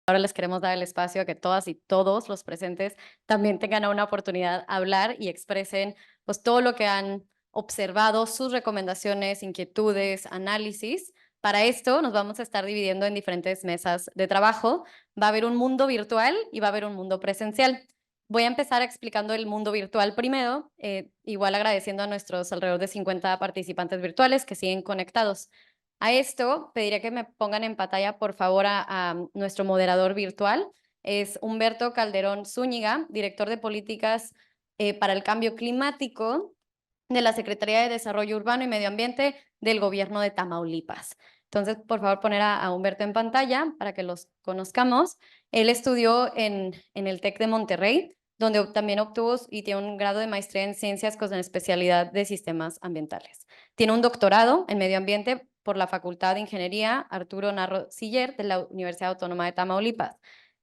Ahora les queremos dar el espacio a que todas y todos los presentes también tengan una oportunidad de hablar y expresen pues todo lo que han observado, sus recomendaciones, inquietudes, análisis. Para esto nos vamos a estar dividiendo en diferentes mesas de trabajo. Va a haber un mundo virtual y va a haber un mundo presencial. Voy a empezar explicando el mundo virtual primero, igual agradeciendo a nuestros alrededor de 50 participantes virtuales que siguen conectados. A esto pediría que me pongan en pantalla, por favor, a nuestro moderador virtual. Es Humberto Calderón Zúñiga, director de políticas para el cambio climático de la Secretaría de Desarrollo Urbano y Medio Ambiente del Gobierno de Tamaulipas. Entonces, por favor, poner a Humberto en pantalla para que los conozcamos. Él estudió en el TEC de Monterrey, donde también obtuvo y tiene un grado de maestría en ciencias con especialidad de sistemas ambientales. Tiene un doctorado en medio ambiente por la Facultad de Ingeniería Arturo Narro Siller de la Universidad Autónoma de Tamaulipas.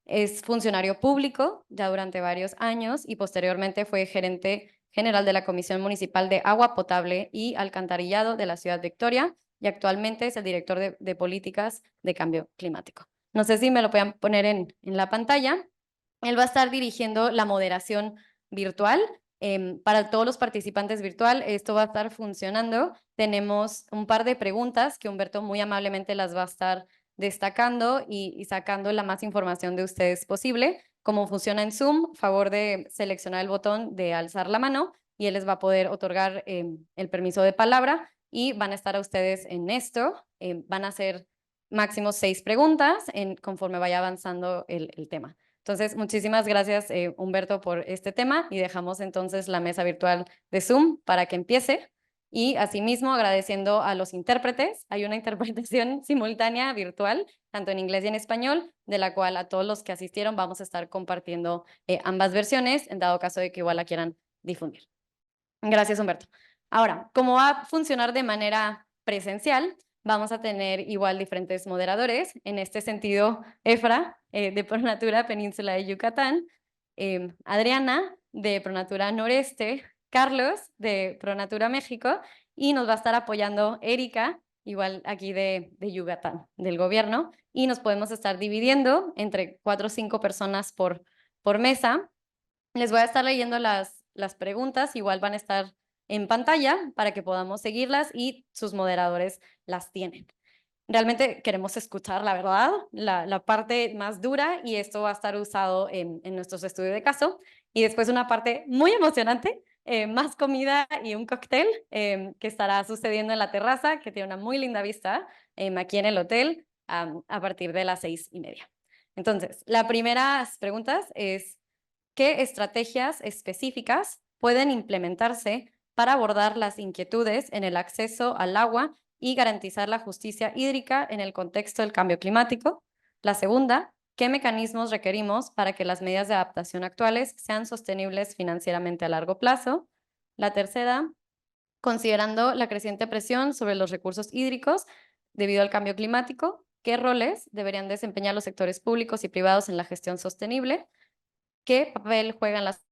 Es funcionario público ya durante varios años y posteriormente fue gerente general de la Comisión Municipal de Agua Potable y Alcantarillado de la Ciudad Victoria y actualmente es el director de políticas de cambio climático. No sé si me lo puedan poner en la pantalla. Él va a estar dirigiendo la moderación virtual. Para todos los participantes virtual, esto va a estar funcionando. Tenemos un par de preguntas que Humberto muy amablemente las va a estar destacando y sacando la más información de ustedes posible. Cómo funciona en Zoom, favor de seleccionar el botón de alzar la mano y él les va a poder otorgar el permiso de palabra y van a estar a ustedes en esto. Van a ser máximo 6 preguntas conforme vaya avanzando el tema. Entonces, muchísimas gracias, Humberto, por este tema y dejamos entonces la mesa virtual de Zoom para que empiece. Y asimismo, agradeciendo a los intérpretes, hay una interpretación simultánea virtual, tanto en inglés y en español, de la cual a todos los que asistieron vamos a estar compartiendo ambas versiones, en dado caso de que igual la quieran difundir. Gracias, Humberto. Ahora, ¿cómo va a funcionar de manera presencial? Vamos a tener igual diferentes moderadores. En este sentido, Efra, de Pronatura Península de Yucatán, Adriana, de Pronatura Noreste, Carlos, de Pronatura México, y nos va a estar apoyando Erika, igual aquí de Yucatán, del gobierno, y nos podemos estar dividiendo entre 4 o 5 personas por mesa. Les voy a estar leyendo las preguntas, igual van a estar en pantalla para que podamos seguirlas y sus moderadores las tienen. Realmente queremos escuchar, la verdad, la parte más dura y esto va a estar usado en nuestros estudios de caso. Y después una parte muy emocionante, más comida y un cóctel que estará sucediendo en la terraza, que tiene una muy linda vista aquí en el hotel a partir de las 6:30. Entonces, la primera pregunta es, ¿qué estrategias específicas pueden implementarse para abordar las inquietudes en el acceso al agua y garantizar la justicia hídrica en el contexto del cambio climático? La segunda, ¿qué mecanismos requerimos para que las medidas de adaptación actuales sean sostenibles financieramente a largo plazo? La tercera, considerando la creciente presión sobre los recursos hídricos debido al cambio climático, ¿qué roles deberían desempeñar los sectores públicos y privados en la gestión sostenible? ¿Qué papel juegan las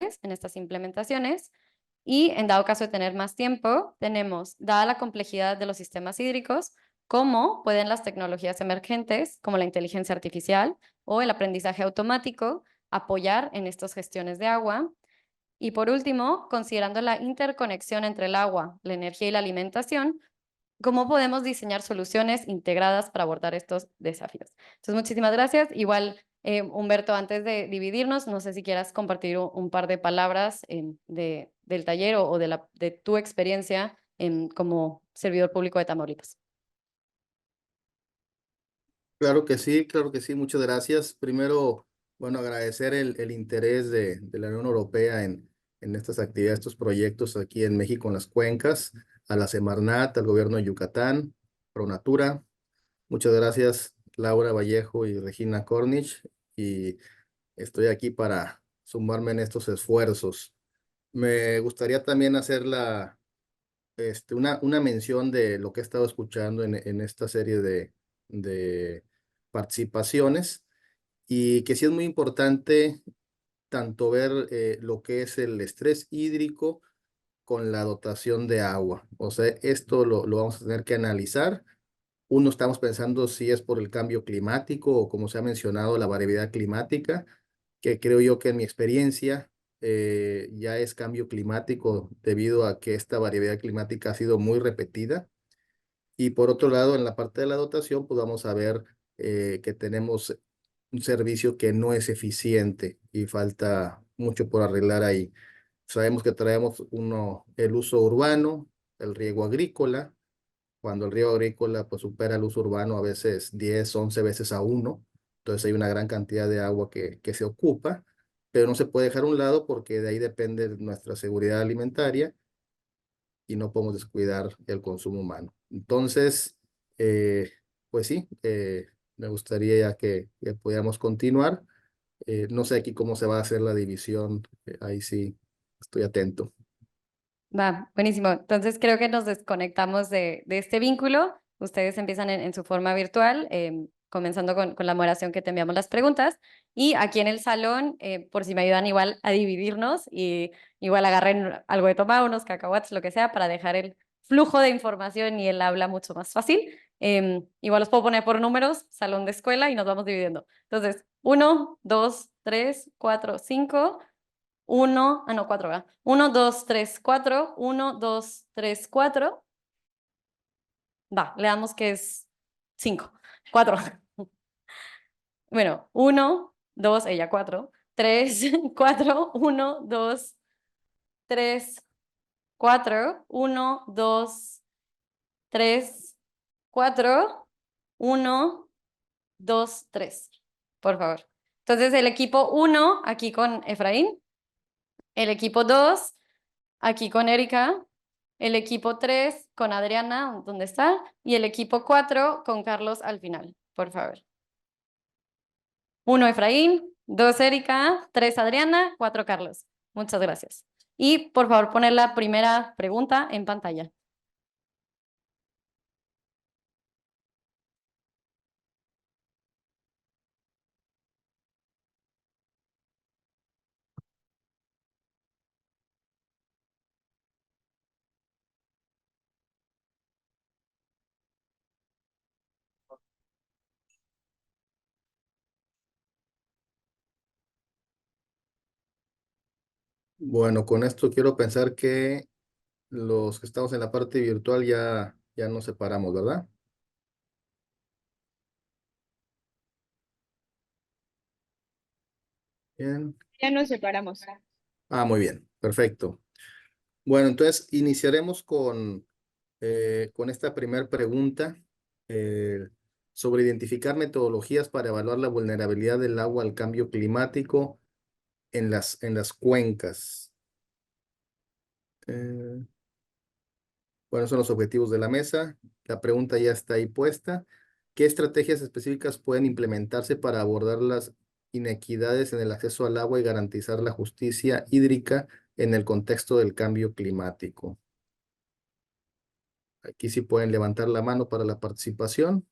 en estas implementaciones? Y en dado caso de tener más tiempo, tenemos, dada la complejidad de los sistemas hídricos, cómo pueden las tecnologías emergentes, como la inteligencia artificial o el aprendizaje automático, apoyar en estas gestiones de agua. Y por último, considerando la interconexión entre el agua, la energía y la alimentación, cómo podemos diseñar soluciones integradas para abordar estos desafíos. Entonces, muchísimas gracias. Igual, Humberto, antes de dividirnos, no sé si quieras compartir un par de palabras del taller o de tu experiencia como servidor público de Tamaulipas. Claro que sí, muchas gracias. Primero, bueno, agradecer el interés de la Unión Europea en estas actividades, estos proyectos aquí en México, en las cuencas, a la Semarnat, al gobierno de Yucatán, Pronatura. Muchas gracias, Laura Vallejo y Regina Cornich, y estoy aquí para sumarme en estos esfuerzos. Me gustaría también hacer una mención de lo que he estado escuchando en esta serie de participaciones y que sí es muy importante tanto ver lo que es el estrés hídrico con la dotación de agua. O sea, esto lo vamos a tener que analizar Uno, estamos pensando si es por el cambio climático o, como se ha mencionado, la variabilidad climática, que creo yo que en mi experiencia ya es cambio climático debido a que esta variabilidad climática ha sido muy repetida. Y por otro lado, en la parte de la dotación, pues vamos a ver que tenemos un servicio que no es eficiente y falta mucho por arreglar ahí. Sabemos que traemos el uso urbano, el riego agrícola. Cuando el riego agrícola pues supera el uso urbano a veces 10, 11 veces a uno. Entonces hay una gran cantidad de agua que se ocupa, pero no se puede dejar a un lado porque de ahí depende nuestra seguridad alimentaria y no podemos descuidar el consumo humano. Entonces, pues sí, me gustaría ya que pudiéramos continuar. No sé aquí cómo se va a hacer la división, ahí sí estoy atento. Va, buenísimo. Entonces creo que nos desconectamos de este vínculo. Ustedes empiezan en su forma virtual, comenzando con la moderación que te enviamos las preguntas. Y aquí en el salón, por si me ayudan igual a dividirnos y igual agarren algo de tomar, unos cacahuates, lo que sea, para dejar el flujo de información y el habla mucho más fácil. Igual los puedo poner por números, salón de escuela, y nos vamos dividiendo. Entonces, 1, 2, 3, 4, 5. 1, no, 4, ¿verdad? 1, 2, 3, 4, 1, 2, 3, 4. Va, le damos que es 5, 4. Bueno, 1, 2, ella 4, 3, 4, 1, 2, 3, 4, 1, 2, 3, 4, 1, 2, 3. Por favor. Entonces, el equipo 1, aquí con Efraín. El equipo 2, aquí con Erika. El equipo 3 con Adriana, ¿dónde está? Y el equipo 4 con Carlos al final, por favor. 1 Efraín, 2 Erika, 3 Adriana, 4 Carlos. Muchas gracias. Y por favor, poner la primera pregunta en pantalla. Bueno, con esto quiero pensar que los que estamos en la parte virtual ya nos separamos, ¿verdad? Bien. Ya nos separamos. Ah, muy bien, perfecto. Bueno, entonces iniciaremos con esta primera pregunta eh, sobre identificar metodologías para evaluar la vulnerabilidad del agua al cambio climático en las cuencas. Eh, bueno, son los objetivos de la mesa. La pregunta ya está ahí puesta. ¿Qué estrategias específicas pueden implementarse para abordar las inequidades en el acceso al agua y garantizar la justicia hídrica en el contexto del cambio climático? Aquí sí pueden levantar la mano para la participación.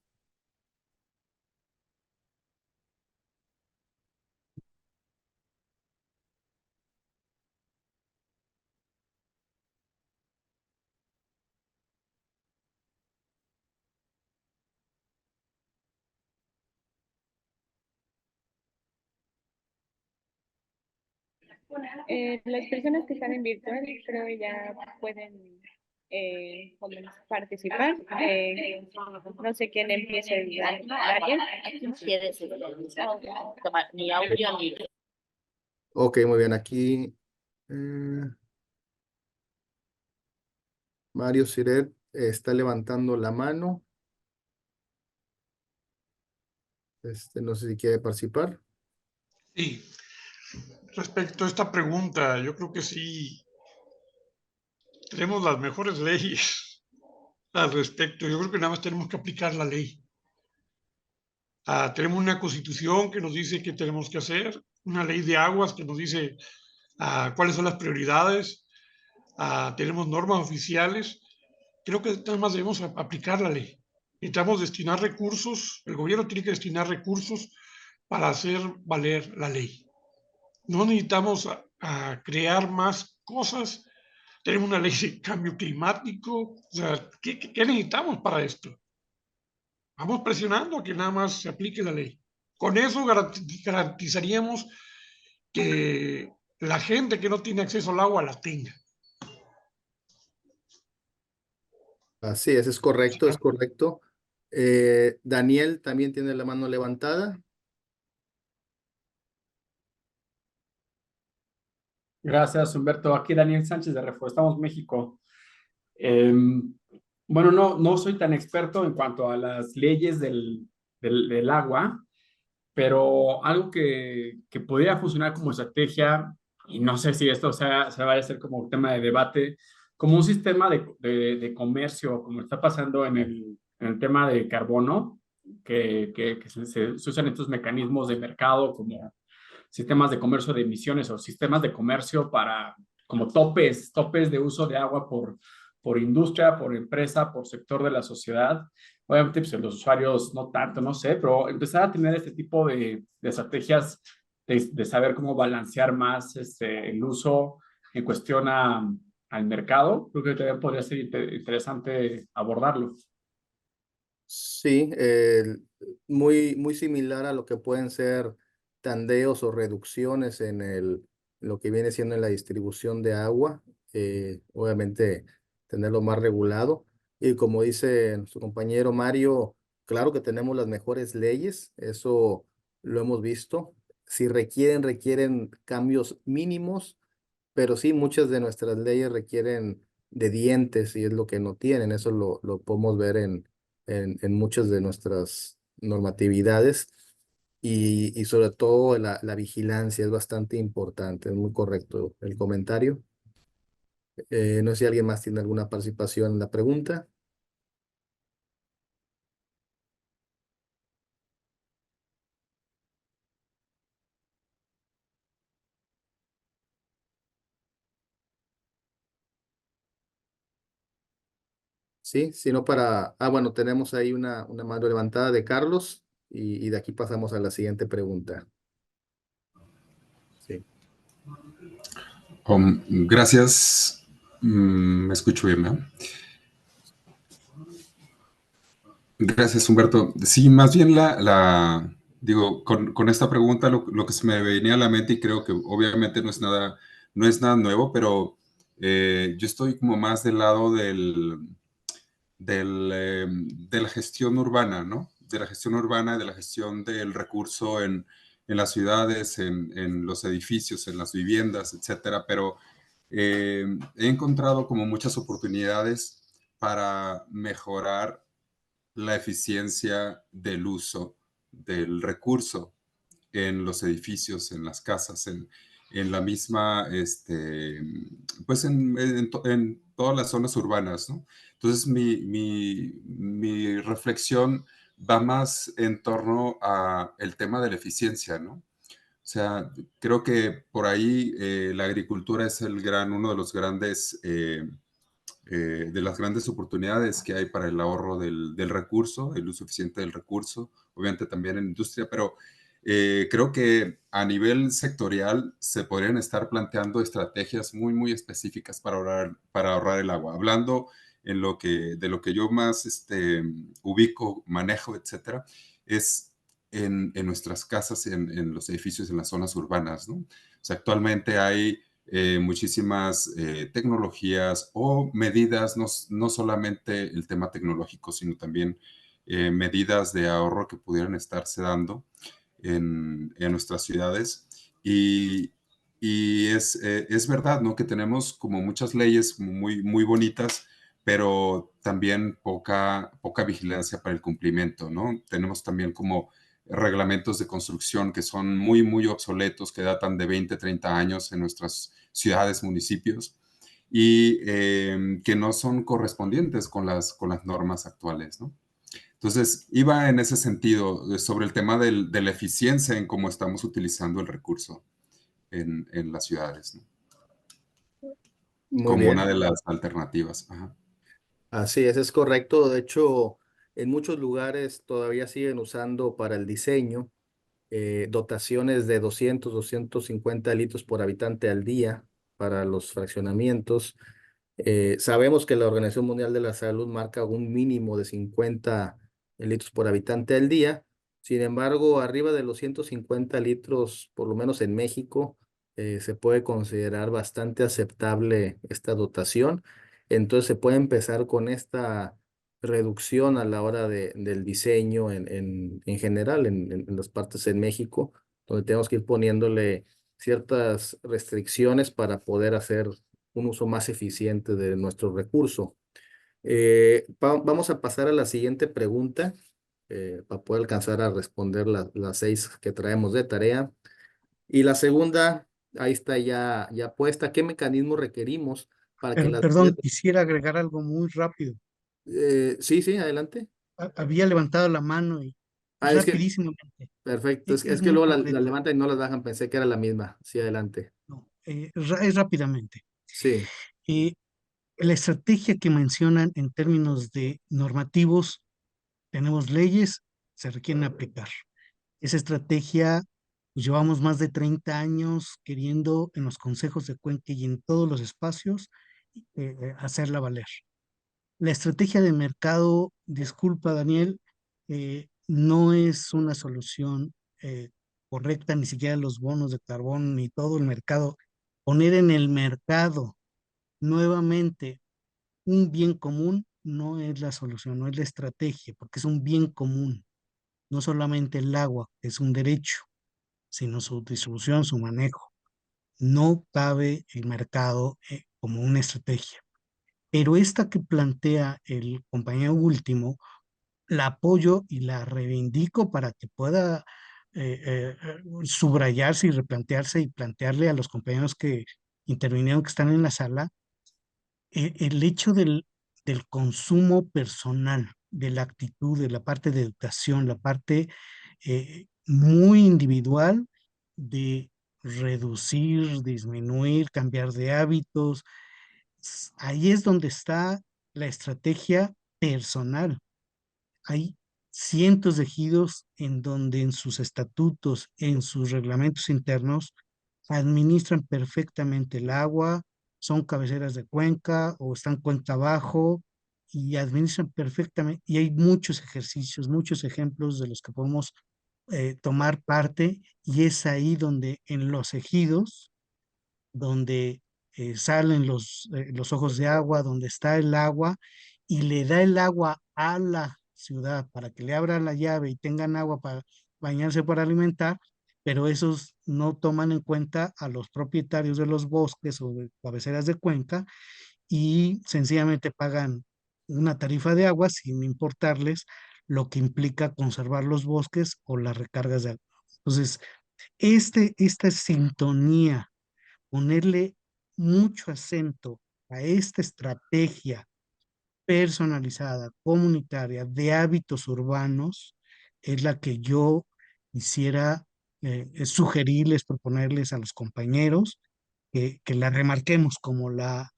Las personas que están en virtual creo ya pueden participar. No sé quién empiece, Daniel. Ni audio ni. Ok, muy bien. Aquí eh, Mario Siret está levantando la mano. No sé si quiere participar. Sí, respecto a esta pregunta, yo creo que sí tenemos las mejores leyes al respecto. Yo creo que nada más tenemos que aplicar la ley. Tenemos una constitución que nos dice qué tenemos que hacer, una ley de aguas que nos dice cuáles son las prioridades, tenemos normas oficiales. Creo que nada más debemos aplicar la ley. Necesitamos destinar recursos, el gobierno tiene que destinar recursos para hacer valer la ley. No necesitamos crear más cosas. Tenemos una ley de cambio climático. O sea, ¿qué necesitamos para esto? vamos presionando a que nada más se aplique la ley. Con eso garantizaríamos que la gente que no tiene acceso al agua la tenga. Así es correcto, es correcto. Daniel también tiene la mano levantada. Gracias, Humberto. Aquí Daniel Sánchez de Reforestamos México. Em, bueno, no soy tan experto en cuanto a las leyes del agua, pero algo que podría funcionar como estrategia, y no sé si esto se vaya a hacer como tema de debate, como un sistema de comercio, como está pasando en el tema de carbono, que se usan estos mecanismos de mercado como sistemas de comercio de emisiones o sistemas de comercio para como topes de uso de agua por industria, por empresa, por sector de la sociedad. Obviamente, pues los usuarios no tanto, no sé, pero empezar a tener este tipo de estrategias de saber cómo balancear más el uso en cuestión al mercado, creo que también podría ser interesante abordarlo. Sí, muy similar a lo que pueden ser tandeos o reducciones en lo que viene siendo en la distribución de agua. Obviamente tenerlo más regulado. Y como dice nuestro compañero Mario, claro que tenemos las mejores leyes, eso lo hemos visto. Si requieren cambios mínimos, pero sí muchas de nuestras leyes requieren de dientes y es lo que no tienen. Eso lo podemos ver en muchas de nuestras normatividades y sobre todo la vigilancia es bastante importante. Es muy correcto el comentario. No sé si alguien más tiene alguna participación en la pregunta. Sí, sino para... bueno, tenemos ahí una mano levantada de Carlos y de aquí pasamos a la siguiente pregunta. Sí. Gracias. Me escucho bien, ¿no? Gracias, Humberto. Sí, más bien digo, con esta pregunta lo que se me venía a la mente, y creo que obviamente no es nada nuevo, pero yo estoy como más del lado de la gestión urbana, ¿no? De la gestión urbana, de la gestión del recurso en las ciudades, en los edificios, en las viviendas, etcétera. Pero he encontrado como muchas oportunidades para mejorar la eficiencia del uso del recurso en los edificios, en las casas, en la misma, pues en todas las zonas urbanas, ¿no? Entonces, mi reflexión va más en torno a el tema de la eficiencia, ¿no? O sea, creo que por ahí la agricultura es uno de los grandes, de las grandes oportunidades que hay para el ahorro del recurso, el uso eficiente del recurso, obviamente también en industria, pero creo que a nivel sectorial se podrían estar planteando estrategias muy específicas para ahorrar el agua. Hablando de lo que yo más ubico, manejo, etcétera, es en nuestras casas, en los edificios, en las zonas urbanas, ¿no? O sea, actualmente hay muchísimas tecnologías o medidas, no solamente el tema tecnológico, sino también medidas de ahorro que pudieran estarse dando en nuestras ciudades. Y es verdad, ¿no? Que tenemos como muchas leyes muy bonitas, pero también poca vigilancia para el cumplimiento, ¿no? Tenemos también como reglamentos de construcción que son muy obsoletos, que datan de 20, 30 años en nuestras ciudades, municipios, y que no son correspondientes con las normas actuales, ¿no? Entonces, iba en ese sentido sobre el tema de la eficiencia en cómo estamos utilizando el recurso en las ciudades, ¿no? Muy Como bien. una de las alternativas. Ajá. Así es correcto. De hecho, en muchos lugares todavía siguen usando para el diseño dotaciones de 250 litros por habitante al día para los fraccionamientos. Sabemos que la Organización Mundial de la Salud marca un mínimo de 50 litros por habitante al día. Sin embargo, arriba de los 150 litros, por lo menos en México, se puede considerar bastante aceptable esta dotación. Entonces se puede empezar con esta reducción a la hora del diseño en general, en las partes en México, donde tenemos que ir poniéndole ciertas restricciones para poder hacer un uso más eficiente de nuestro recurso. Vamos a pasar a la siguiente pregunta para poder alcanzar a responder las 6 que traemos de tarea. Y la segunda, ahí está ya puesta. ¿Qué mecanismo requerimos para que las... Perdón, quisiera agregar algo muy rápido. Sí, adelante. Había levantado la mano y Es que, rapidísimamente. perfecto. Es que Muy luego la concreto. levantan y no las bajan. Pensé que era la misma. Sí, adelante. No, es rápidamente. Sí, Eh, la estrategia que mencionan en términos de normativos, tenemos leyes, se requieren aplicar. Esa estrategia, pues, llevamos más de 30 años queriendo en los consejos de Cuenca y en todos los espacios hacerla valer. La estrategia de mercado, disculpa Daniel, no es una solución correcta, ni siquiera los bonos de carbón, ni todo el mercado. Poner en el mercado nuevamente un bien común no es la solución, no es la estrategia, porque es un bien común, no solamente el agua, que es un derecho, sino su distribución, su manejo. No cabe el mercado como una estrategia. Pero esta que plantea el compañero último, la apoyo y la reivindico para que pueda subrayarse y replantearse y plantearle a los compañeros que intervinieron, que están en la sala, el hecho del consumo personal, de la actitud, de la parte de educación, la parte muy individual de reducir, disminuir, cambiar de hábitos. Ahí es donde está la estrategia personal. Hay cientos de ejidos en donde en sus estatutos, en sus reglamentos internos, administran perfectamente el agua, son cabeceras de cuenca o están cuenca abajo y administran perfectamente. Y hay muchos ejercicios, muchos ejemplos de los que podemos tomar parte y es ahí donde en los ejidos, donde salen los ojos de agua, donde está el agua y le da el agua a la ciudad para que le abra la llave y tengan agua para bañarse, para alimentar, pero esos no toman en cuenta a los propietarios de los bosques o de cabeceras de cuenca y sencillamente pagan una tarifa de agua sin importarles lo que implica conservar los bosques o las recargas de agua. Entonces, esta sintonía, ponerle mucho acento a esta estrategia personalizada, comunitaria, de hábitos urbanos, es la que yo quisiera sugerirles, proponerles a los compañeros, que la remarquemos como una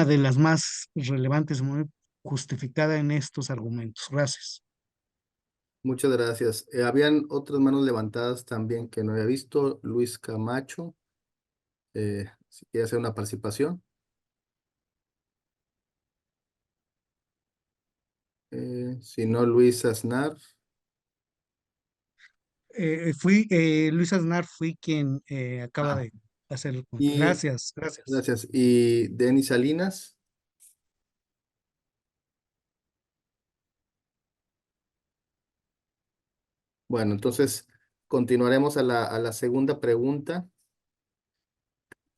de las más relevantes, muy justificada en estos argumentos. Gracias. muchas gracias. Habían otras manos levantadas también que no había visto. Luis Camacho, si quiere hacer una participación. Si no, Luis Aznar. Luis Aznar, fui quien acaba Ah, de hacer el punto. y Gracias, gracias. gracias. Y Denis Salinas. Bueno, entonces continuaremos a la segunda pregunta.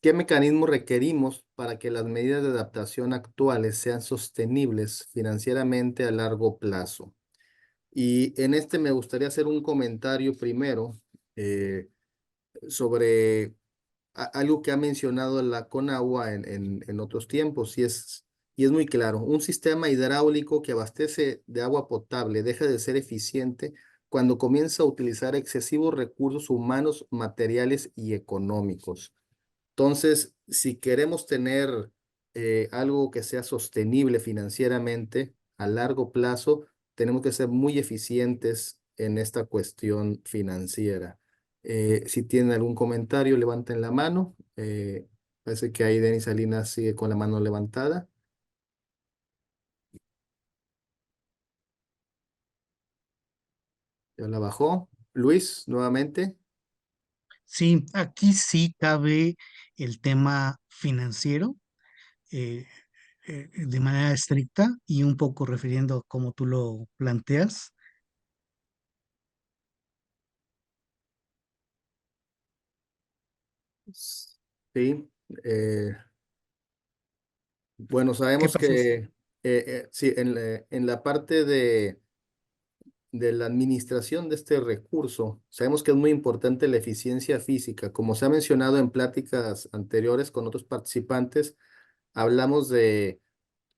¿Qué mecanismos requerimos para que las medidas de adaptación actuales sean sostenibles financieramente a largo plazo? Y en este me gustaría hacer un comentario primero sobre algo que ha mencionado la Conagua en otros tiempos y es muy claro. Un sistema hidráulico que abastece de agua potable deja de ser eficiente cuando comienza a utilizar excesivos recursos humanos, materiales y económicos. Entonces, si queremos tener algo que sea sostenible financieramente a largo plazo, tenemos que ser muy eficientes en esta cuestión financiera. Si tienen algún comentario, levanten la mano. Parece que ahí Denis Salinas sigue con la mano levantada. Ya la bajó. Luis, nuevamente. Sí, aquí sí cabe el tema financiero eh, de manera estricta y un poco refiriendo a cómo tú lo planteas. Sí. Bueno, ¿Qué sabemos pasó? que sí, en la parte de la administración de este recurso, sabemos que es muy importante la eficiencia física. Como se ha mencionado en pláticas anteriores con otros participantes, hablamos de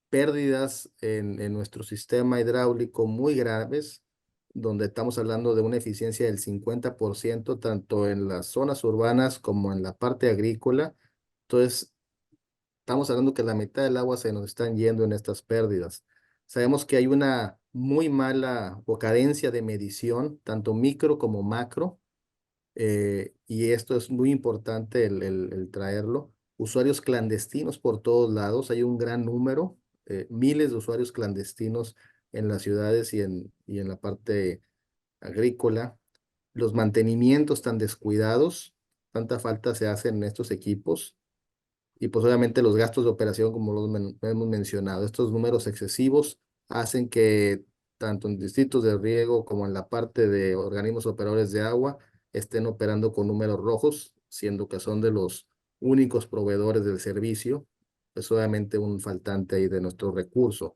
pérdidas en nuestro sistema hidráulico muy graves, donde estamos hablando de una eficiencia del 50%, tanto en las zonas urbanas como en la parte agrícola. Entonces, estamos hablando que la mitad del agua se nos están yendo en estas pérdidas. Sabemos que hay una muy mala o carencia de medición, tanto micro como macro, y esto es muy importante el traerlo. Usuarios clandestinos por todos lados, hay un gran número, miles de usuarios clandestinos en las ciudades y en la parte agrícola. Los mantenimientos tan descuidados, tanta falta se hace en estos equipos y pues obviamente los gastos de operación, como hemos mencionado, estos números excesivos hacen que tanto en distritos de riego como en la parte de organismos operadores de agua estén operando con números rojos, siendo que son de los únicos proveedores del servicio. Es obviamente un faltante ahí de nuestro recurso.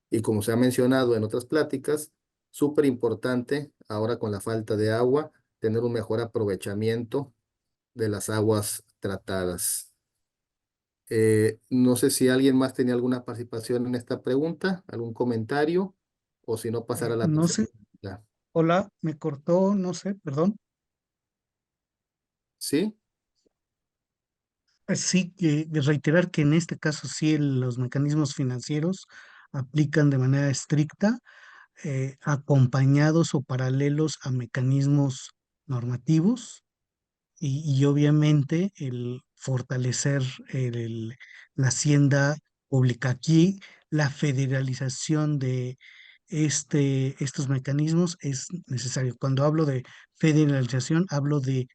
Y como se ha mencionado en otras pláticas, súper importante ahora con la falta de agua, tener un mejor aprovechamiento de las aguas tratadas. No sé si alguien más tenía alguna participación en esta pregunta, algún comentario, o si no pasar a la No tercera sé, pregunta. hola, me cortó, no sé, perdón. ¿Sí? Sí, que reiterar que en este caso sí los mecanismos financieros aplican de manera estricta, acompañados o paralelos a mecanismos normativos y obviamente el fortalecer la hacienda pública. Aquí la federalización de estos mecanismos es necesario. Cuando hablo de federalización, hablo de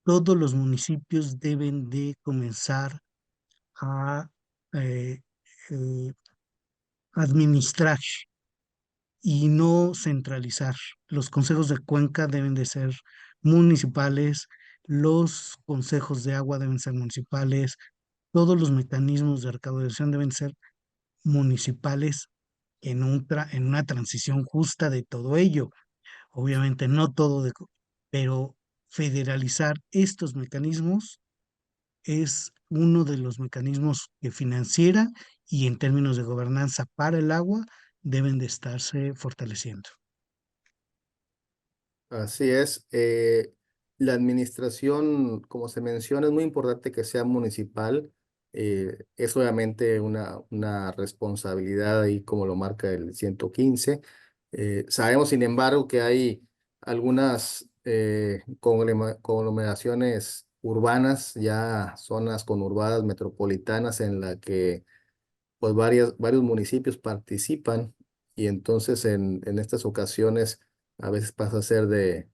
todos los municipios deben de comenzar a eh, eh, administrar y no centralizar. Los consejos de cuenca deben de ser municipales, los consejos de agua deben ser municipales, todos los mecanismos de recaudación deben ser municipales en una transición justa de todo ello. Obviamente no todo, pero federalizar estos mecanismos es uno de los mecanismos que financiera y en términos de gobernanza para el agua deben de estarse fortaleciendo. Así es. La administración, como se menciona, es muy importante que sea municipal. Es obviamente una responsabilidad ahí, como lo marca el 115. Sabemos, sin embargo, que hay algunas conglomeraciones urbanas, ya zonas conurbadas metropolitanas, en la que pues varios municipios participan y entonces en estas ocasiones a veces pasa a ser de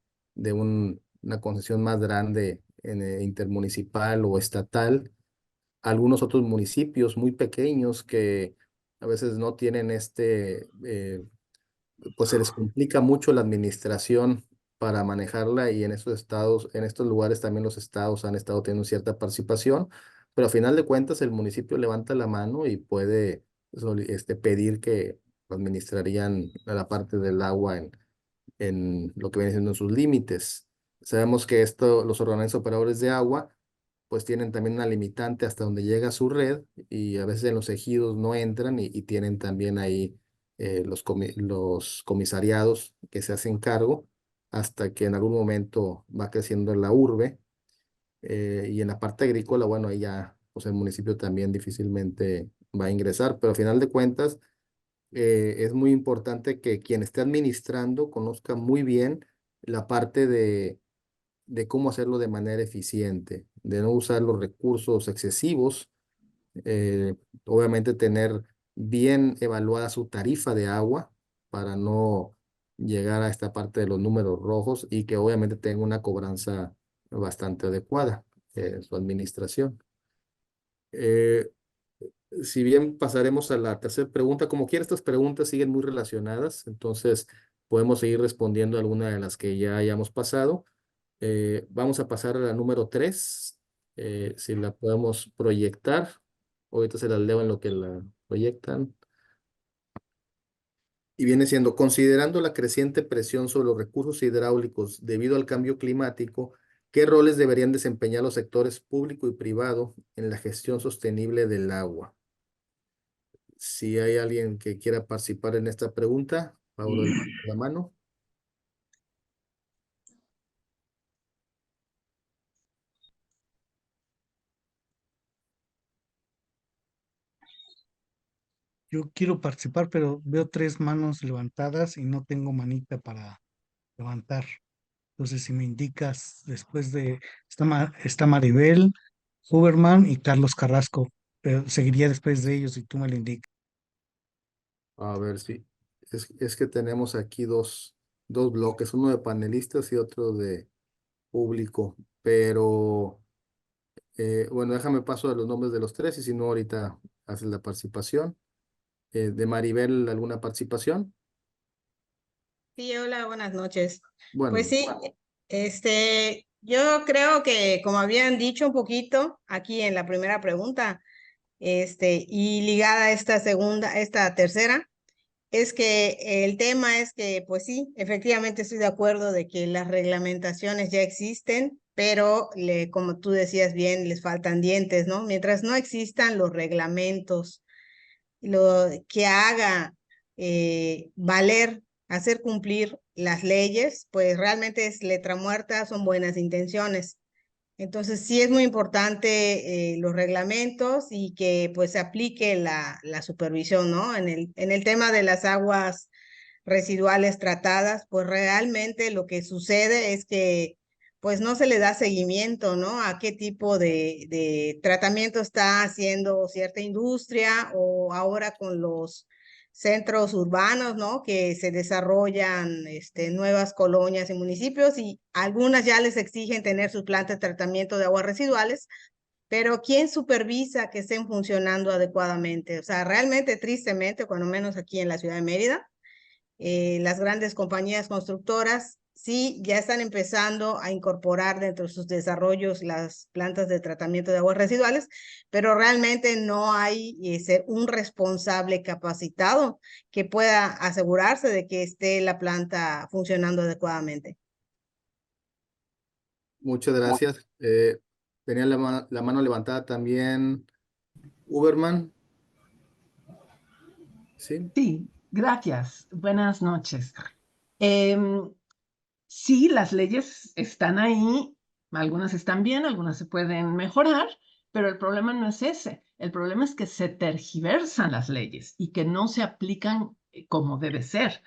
una concesión más grande intermunicipal o estatal. Algunos otros municipios muy pequeños que a veces no tienen pues se les complica mucho la administración para manejarla y en estos estados, en estos lugares también los estados han estado teniendo cierta participación, pero a final de cuentas el municipio levanta la mano y puede pedir que administrarían la parte del agua en lo que viene siendo en sus límites. Sabemos que los organismos operadores de agua pues tienen también una limitante hasta donde llega su red y a veces en los ejidos no entran y tienen también ahí los comisariados que se hacen cargo hasta que en algún momento va creciendo la urbe y en la parte agrícola, bueno, ahí ya pues el municipio también difícilmente va a ingresar, pero al final de cuentas es muy importante que quien esté administrando conozca muy bien la parte de cómo hacerlo de manera eficiente, de no usar los recursos excesivos, obviamente tener bien evaluada su tarifa de agua para no llegar a esta parte de los números rojos y que obviamente tenga una cobranza bastante adecuada en su administración. Si bien pasaremos a la tercera pregunta, como quiera, estas preguntas siguen muy relacionadas, entonces podemos seguir respondiendo alguna de las que ya hayamos pasado. Vamos a pasar a la número 3, si la podemos proyectar. Ahorita se las leo en lo que la proyectan. Y viene siendo, considerando la creciente presión sobre los recursos hidráulicos debido al cambio climático, ¿qué roles deberían desempeñar los sectores público y privado en la gestión sostenible del agua? Si hay alguien que quiera participar en esta pregunta, Pablo, levanta la mano. Yo quiero participar, pero veo 3 manos levantadas y no tengo manita para levantar. Entonces, si me indicas después de está Maribel, Huberman y Carlos Carrasco, pero seguiría después de ellos si tú me lo indicas. A ver si. Es que tenemos aquí dos bloques, uno de panelistas y otro de público. Pero bueno, déjame paso a los nombres de los tres y si no, ahorita haces la participación. De Maribel, ¿alguna participación? Sí, hola, buenas noches. Bueno, Pues sí, yo creo que como habían dicho un poquito aquí en la primera pregunta, y ligada a esta tercera, es que el tema es que, pues sí, efectivamente estoy de acuerdo de que las reglamentaciones ya existen, pero como tú decías bien, les faltan dientes, ¿no? Mientras no existan los reglamentos, lo que haga valer, hacer cumplir las leyes, pues realmente es letra muerta, son buenas intenciones. Entonces sí es muy importante los reglamentos y que pues se aplique la supervisión, ¿no? En el tema de las aguas residuales tratadas, pues realmente lo que sucede es que pues no se le da seguimiento, ¿no? A qué tipo de tratamiento está haciendo cierta industria o ahora con los centros urbanos, ¿no? Que se desarrollan nuevas colonias y municipios y algunas ya les exigen tener sus plantas de tratamiento de aguas residuales, pero ¿quién supervisa que estén funcionando adecuadamente? O sea, realmente, tristemente, cuando menos aquí en la ciudad de Mérida, las grandes compañías constructoras sí ya están empezando a incorporar dentro de sus desarrollos las plantas de tratamiento de aguas residuales, pero realmente no hay un responsable capacitado que pueda asegurarse de que esté la planta funcionando adecuadamente. muchas gracias. Tenía la mano levantada también Uberman. Sí. Sí, gracias. Buenas noches. Sí, las leyes están ahí, algunas están bien, algunas se pueden mejorar, pero el problema no es ese. El problema es que se tergiversan las leyes y que no se aplican como debe ser.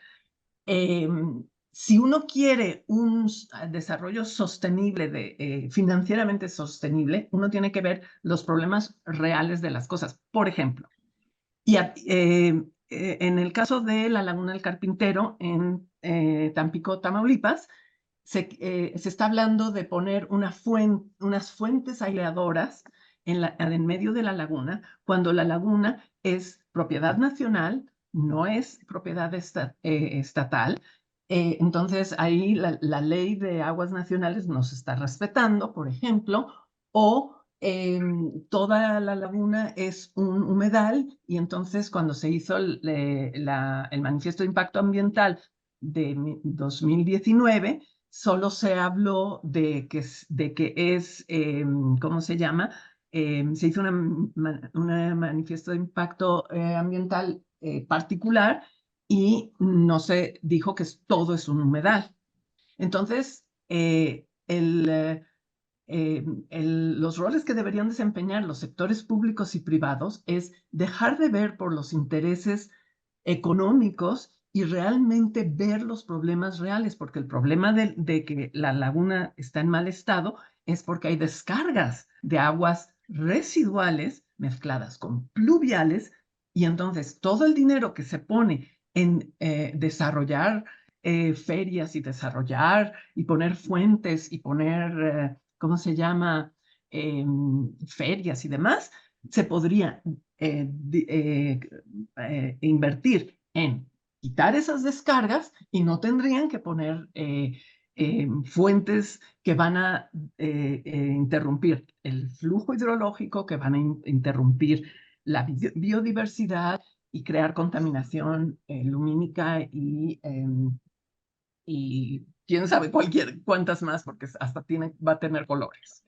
Si uno quiere un desarrollo sostenible, financieramente sostenible, uno tiene que ver los problemas reales de las cosas. Por ejemplo, en el caso de la Laguna del Carpintero, en Tampico, Tamaulipas, se está hablando de poner unas fuentes aireadoras en medio de la laguna, cuando la laguna es propiedad nacional, no es propiedad estatal. Entonces, ahí la ley de aguas nacionales no se está respetando, por ejemplo, o toda la laguna es un humedal y entonces cuando se hizo el manifiesto de impacto ambiental de 2019, solo se habló de que es, ¿cómo se llama? Se hizo un manifiesto de impacto ambiental particular y no se dijo que todo es un humedal. Entonces, los roles que deberían desempeñar los sectores públicos y privados es dejar de ver por los intereses económicos y realmente ver los problemas reales, porque el problema de que la laguna está en mal estado es porque hay descargas de aguas residuales mezcladas con pluviales y entonces todo el dinero que se pone en desarrollar ferias y desarrollar y poner fuentes y poner, ¿cómo se llama? Ferias y demás, se podría invertir en quitar esas descargas y no tendrían que poner fuentes que van a interrumpir el flujo hidrológico, que van a interrumpir la biodiversidad y crear contaminación lumínica y quién sabe cuántas más, porque hasta va a tener colores.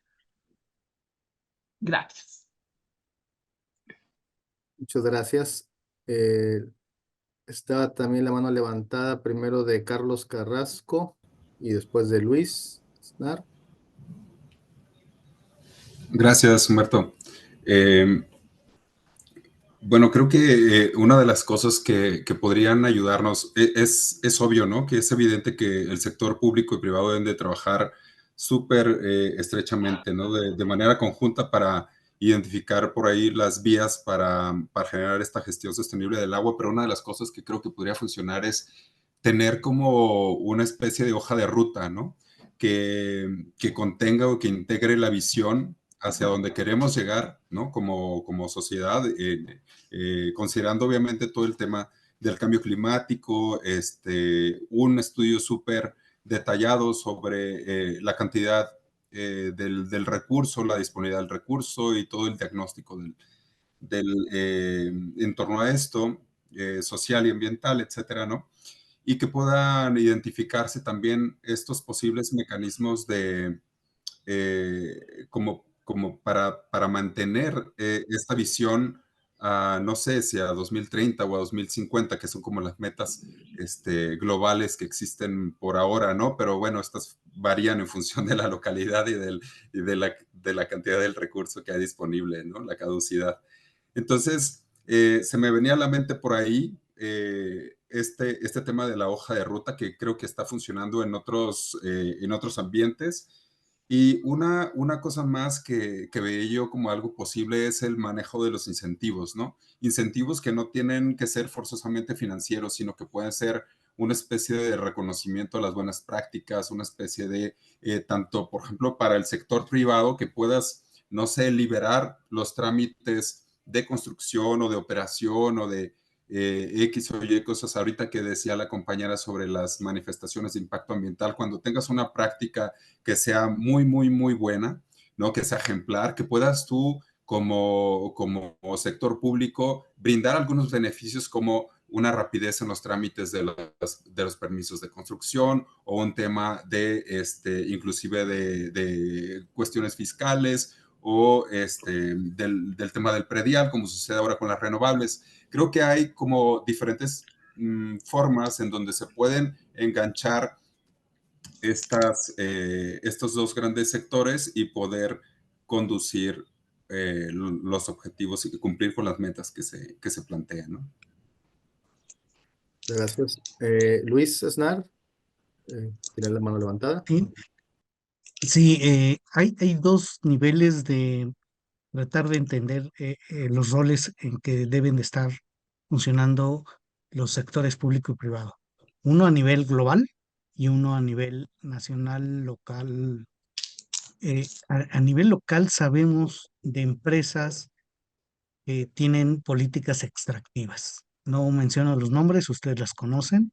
Gracias. Muchas gracias. Está también la mano levantada, primero de Carlos Carrasco y después de Luis Snar. Gracias, Humberto. Bueno, creo que una de las cosas que podrían ayudarnos es obvio, ¿no? Que es evidente que el sector público y privado deben de trabajar súper estrechamente, ¿no? De manera conjunta para identificar por ahí las vías para generar esta gestión sostenible del agua, pero una de las cosas que creo que podría funcionar es tener como una especie de hoja de ruta, ¿no? Que contenga o que integre la visión hacia donde queremos llegar, ¿no? Como sociedad, considerando obviamente todo el tema del cambio climático, un estudio súper detallado sobre la cantidad del recurso, la disponibilidad del recurso y todo el diagnóstico en torno a esto, social y ambiental, etcétera, ¿no? Y que puedan identificarse también estos posibles mecanismos como para mantener esta visión, no sé si a 2030 o a 2050, que son como las metas globales que existen por ahora, ¿no? Pero bueno, estas varían en función de la localidad y de la cantidad del recurso que hay disponible, ¿no? La caducidad. Entonces, se me venía a la mente por ahí este tema de la hoja de ruta que creo que está funcionando en otros ambientes. Y una cosa más que veía yo como algo posible es el manejo de los incentivos, ¿no? Incentivos que no tienen que ser forzosamente financieros, sino que pueden ser una especie de reconocimiento a las buenas prácticas, una especie de, tanto, por ejemplo, para el sector privado, que puedas, no sé, liberar los trámites de construcción o de operación o de X o Y cosas. Ahorita que decía la compañera sobre las manifestaciones de impacto ambiental, cuando tengas una práctica que sea muy, muy, muy buena, ¿no? Que sea ejemplar, que puedas tú como sector público brindar algunos beneficios como una rapidez en los trámites de los permisos de construcción o un tema inclusive de cuestiones fiscales o del tema del predial, como sucede ahora con las renovables. Creo que hay como diferentes formas en donde se pueden enganchar estos dos grandes sectores y poder conducir los objetivos y cumplir con las metas que se plantean, ¿no? Gracias. Luis Snar, tiene la mano levantada. Sí, sí, hay dos niveles de tratar de entender los roles en que deben de estar funcionando los sectores público y privado. Uno a nivel global y uno a nivel nacional, local. A nivel local sabemos de empresas que tienen políticas extractivas. No menciono los nombres, ustedes las conocen,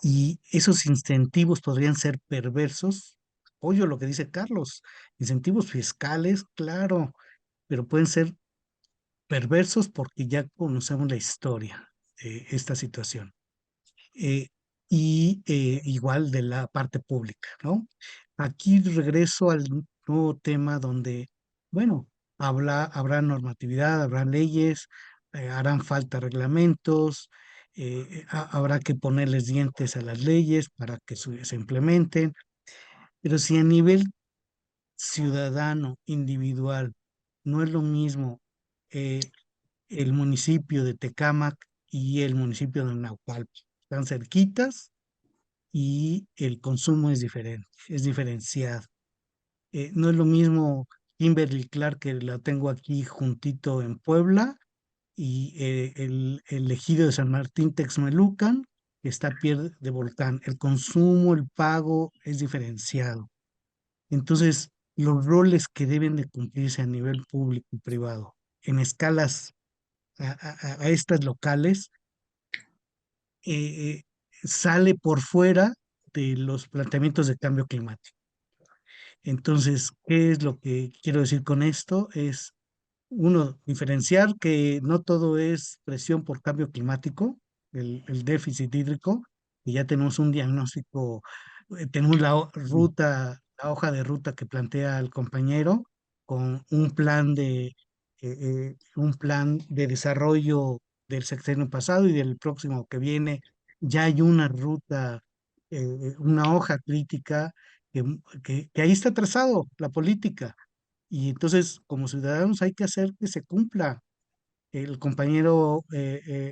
y esos incentivos podrían ser perversos. Oye, lo que dice Carlos, incentivos fiscales, claro, pero pueden ser perversos porque ya conocemos la historia de esta situación. Eh, igual de la parte pública, ¿no? Aquí regreso al nuevo tema donde, bueno, habrá normatividad, habrá leyes, harán falta reglamentos, habrá que ponerles dientes a las leyes para que se implementen, pero si a nivel ciudadano, individual, no es lo mismo eh, el municipio de Tecámac y el municipio de Naucalpan. Están cerquitas y el consumo es diferente, es diferenciado. No es lo mismo Kimberly Clark, que la tengo aquí juntito en Puebla, y el ejido de San Martín Texmelucan, que está a pie de volcán. El consumo, el pago es diferenciado. Entonces, los roles que deben de cumplirse a nivel público y privado en escalas a estas locales eh, eh, sale por fuera de los planteamientos de cambio climático. Entonces, ¿qué es lo que quiero decir con esto? Es, uno, diferenciar que no todo es presión por cambio climático, el déficit hídrico, y ya tenemos un diagnóstico, tenemos ruta, la hoja de ruta que plantea el compañero, con un plan de desarrollo del sexenio pasado y del próximo que viene. Ya hay una ruta, una hoja crítica que ahí está trazado la política. Y entonces, como ciudadanos, hay que hacer que se cumpla. El compañero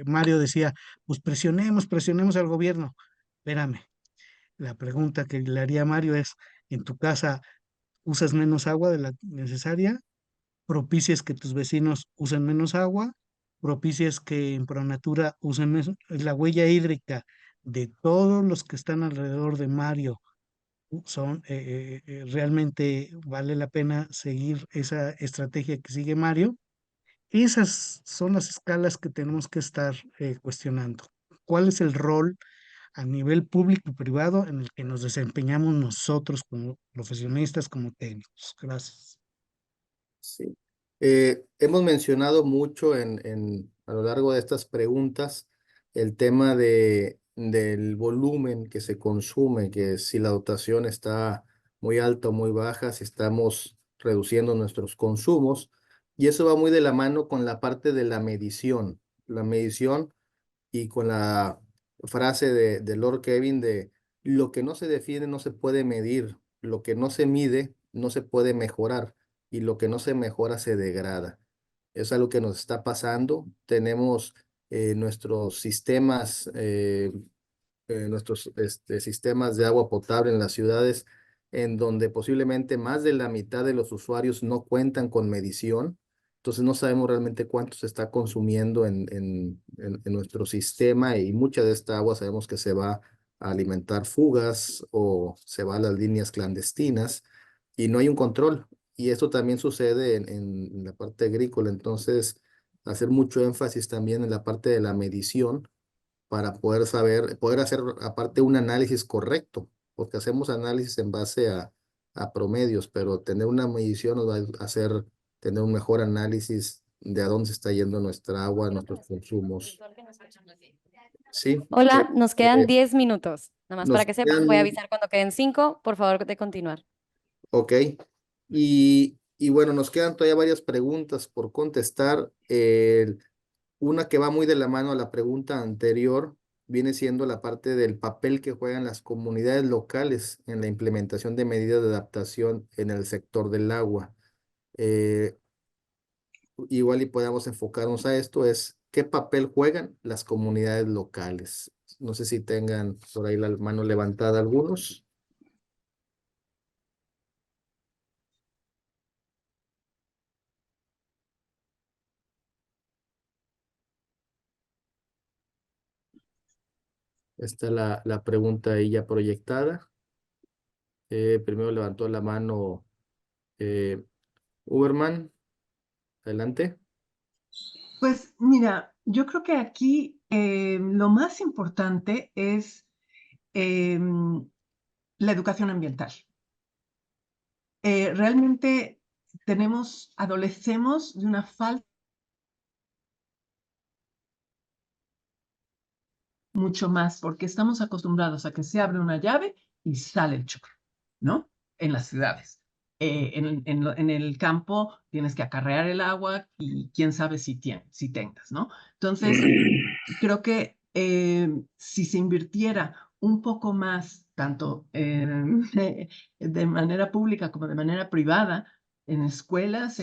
Mario decía, pues presionemos al gobierno. Espérame, la pregunta que le haría a Mario es, ¿en tu casa usas menos agua de la necesaria? ¿Propicias que tus vecinos usen menos agua? ¿Propicias que en Pronatura usen menos? La huella hídrica de todos los que están alrededor de Mario realmente vale la pena seguir esa estrategia que sigue Mario. Esas son las escalas que tenemos que estar cuestionando. ¿Cuál es el rol a nivel público y privado en el que nos desempeñamos nosotros como profesionistas, como técnicos? Gracias. Sí. Hemos mencionado mucho a lo largo de estas preguntas el tema del volumen que se consume, que si la dotación está muy alta o muy baja, si estamos reduciendo nuestros consumos, y eso va muy de la mano con la parte de la medición y con la frase de Lord Kevin de lo que no se define no se puede medir, lo que no se mide no se puede mejorar y lo que no se mejora se degrada. Es algo que nos está pasando. Tenemos nuestros sistemas, sistemas de agua potable en las ciudades en donde posiblemente más de la mitad de los usuarios no cuentan con medición. Entonces no sabemos realmente cuánto se está consumiendo en nuestro sistema y mucha de esta agua sabemos que se va a alimentar fugas o se va a las líneas clandestinas y no hay un control. Y esto también sucede en la parte agrícola. Entonces, hacer mucho énfasis también en la parte de la medición para poder poder hacer aparte un análisis correcto, porque hacemos análisis en base a promedios, pero tener una medición nos va a hacer tener un mejor análisis de a dónde se está yendo nuestra agua, nuestros consumos. Sí. Hola, nos quedan eh, 10 minutos. Nada más para nos que sepan, voy a quedan, avisar cuando queden 5. Por favor, de continuar. ok. Y bueno, nos quedan todavía varias preguntas por contestar. Una que va muy de la mano a la pregunta anterior viene siendo la parte del papel que juegan las comunidades locales en la implementación de medidas de adaptación en el sector del agua. Eh, Igual y podemos enfocarnos a esto, es qué papel juegan las comunidades locales. No sé si tengan por ahí la mano levantada algunos. Está la pregunta ahí ya proyectada. Primero levantó la mano Uberman. Adelante. Pues mira, yo creo que aquí lo más importante es la educación ambiental. Realmente adolecemos de una falta mucho más, porque estamos acostumbrados a que se abre una llave y sale el chorro, ¿no? En las ciudades. En el campo tienes que acarrear el agua y quién sabe si tengas, ¿no? Entonces, creo que si se invirtiera un poco más, tanto de manera pública como de manera privada, en escuelas,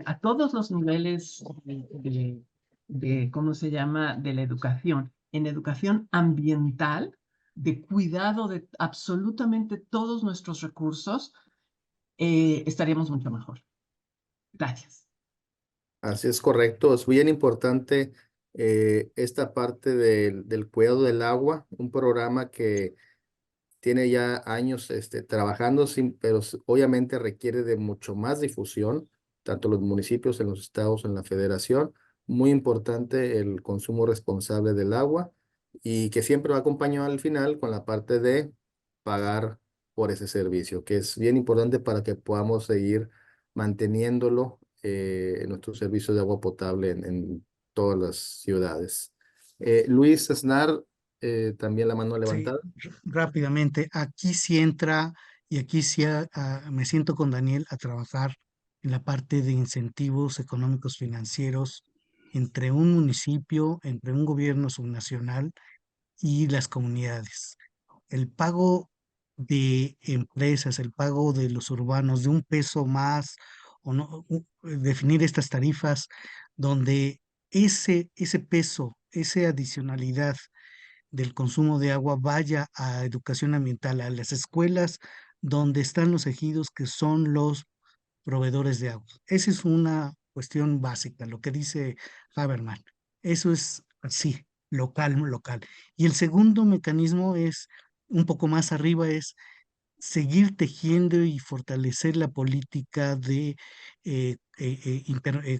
a todos los niveles ¿cómo se llama?, de la educación, en educación ambiental, de cuidado de absolutamente todos nuestros recursos, estaríamos mucho mejor. Gracias. Así es correcto. Es bien importante esta parte del cuidado del agua, un programa que tiene ya años trabajando, pero obviamente requiere de mucho más difusión, tanto los municipios, en los estados, en la federación. Muy importante el consumo responsable del agua y que siempre va acompañado al final con la parte de pagar por ese servicio, que es bien importante para que podamos seguir manteniéndolo en nuestros servicios de agua potable en todas las ciudades. Luis Aznar, también la mano Sí, levantada. rápidamente, aquí sí entra y aquí sí me siento con Daniel a trabajar en la parte de incentivos económicos financieros entre un municipio, entre un gobierno subnacional y las comunidades. El pago de empresas, el pago de los urbanos de un peso más o no, definir estas tarifas donde ese peso, esa adicionalidad del consumo de agua vaya a educación ambiental, a las escuelas donde están los ejidos que son los proveedores de agua. Esa es una cuestión básica, lo que dice Habermas. Eso es así, local, local. Y el segundo mecanismo es un poco más arriba, es seguir tejiendo y fortalecer la política de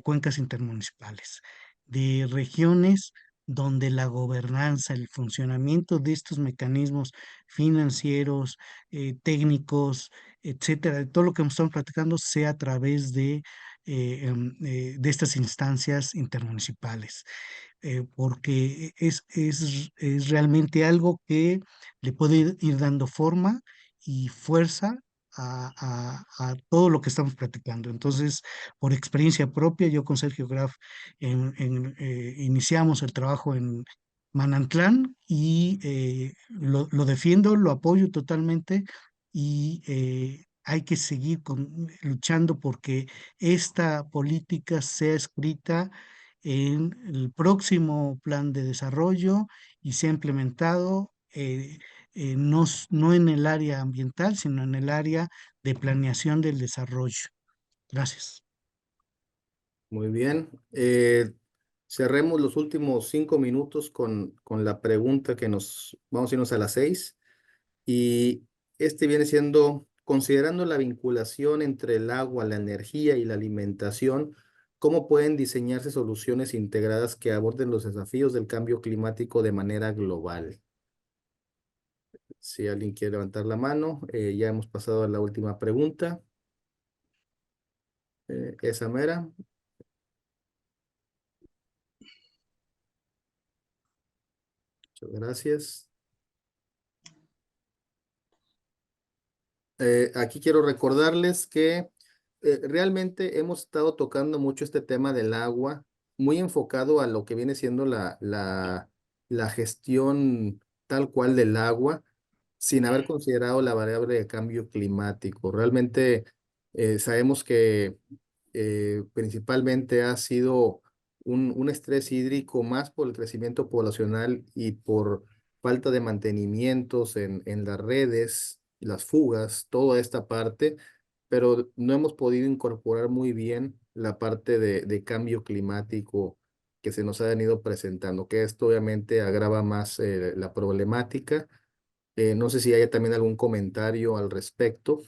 cuencas intermunicipales, de regiones donde la gobernanza, el funcionamiento de estos mecanismos financieros, técnicos, etcétera, de todo lo que estamos platicando, sea a través de estas instancias intermunicipales, porque es realmente algo que le puede ir dando forma y fuerza a todo lo que estamos platicando. Entonces, por experiencia propia, yo con Sergio Graf iniciamos el trabajo en Manantlán y lo defiendo, lo apoyo totalmente y hay que seguir luchando porque esta política sea escrita en el próximo plan de desarrollo y sea implementado no en el área ambiental, sino en el área de planeación del desarrollo. Gracias. Muy bien. Cerremos los últimos 5 minutos con la pregunta que vamos a irnos a las 6. Y viene siendo, considerando la vinculación entre el agua, la energía y la alimentación, ¿cómo pueden diseñarse soluciones integradas que aborden los desafíos del cambio climático de manera global? Si alguien quiere levantar la mano, ya hemos pasado a la última pregunta. Esa mera. Muchas gracias. Aquí quiero recordarles que realmente hemos estado tocando mucho este tema del agua, muy enfocado a lo que viene siendo la gestión tal cual del agua, sin haber considerado la variable de cambio climático. Realmente sabemos que principalmente ha sido un estrés hídrico más por el crecimiento poblacional y por falta de mantenimientos en las redes, las fugas, toda esta parte, pero no hemos podido incorporar muy bien la parte de cambio climático que se nos ha venido presentando, que esto obviamente agrava más la problemática. No sé si haya también algún comentario al respecto.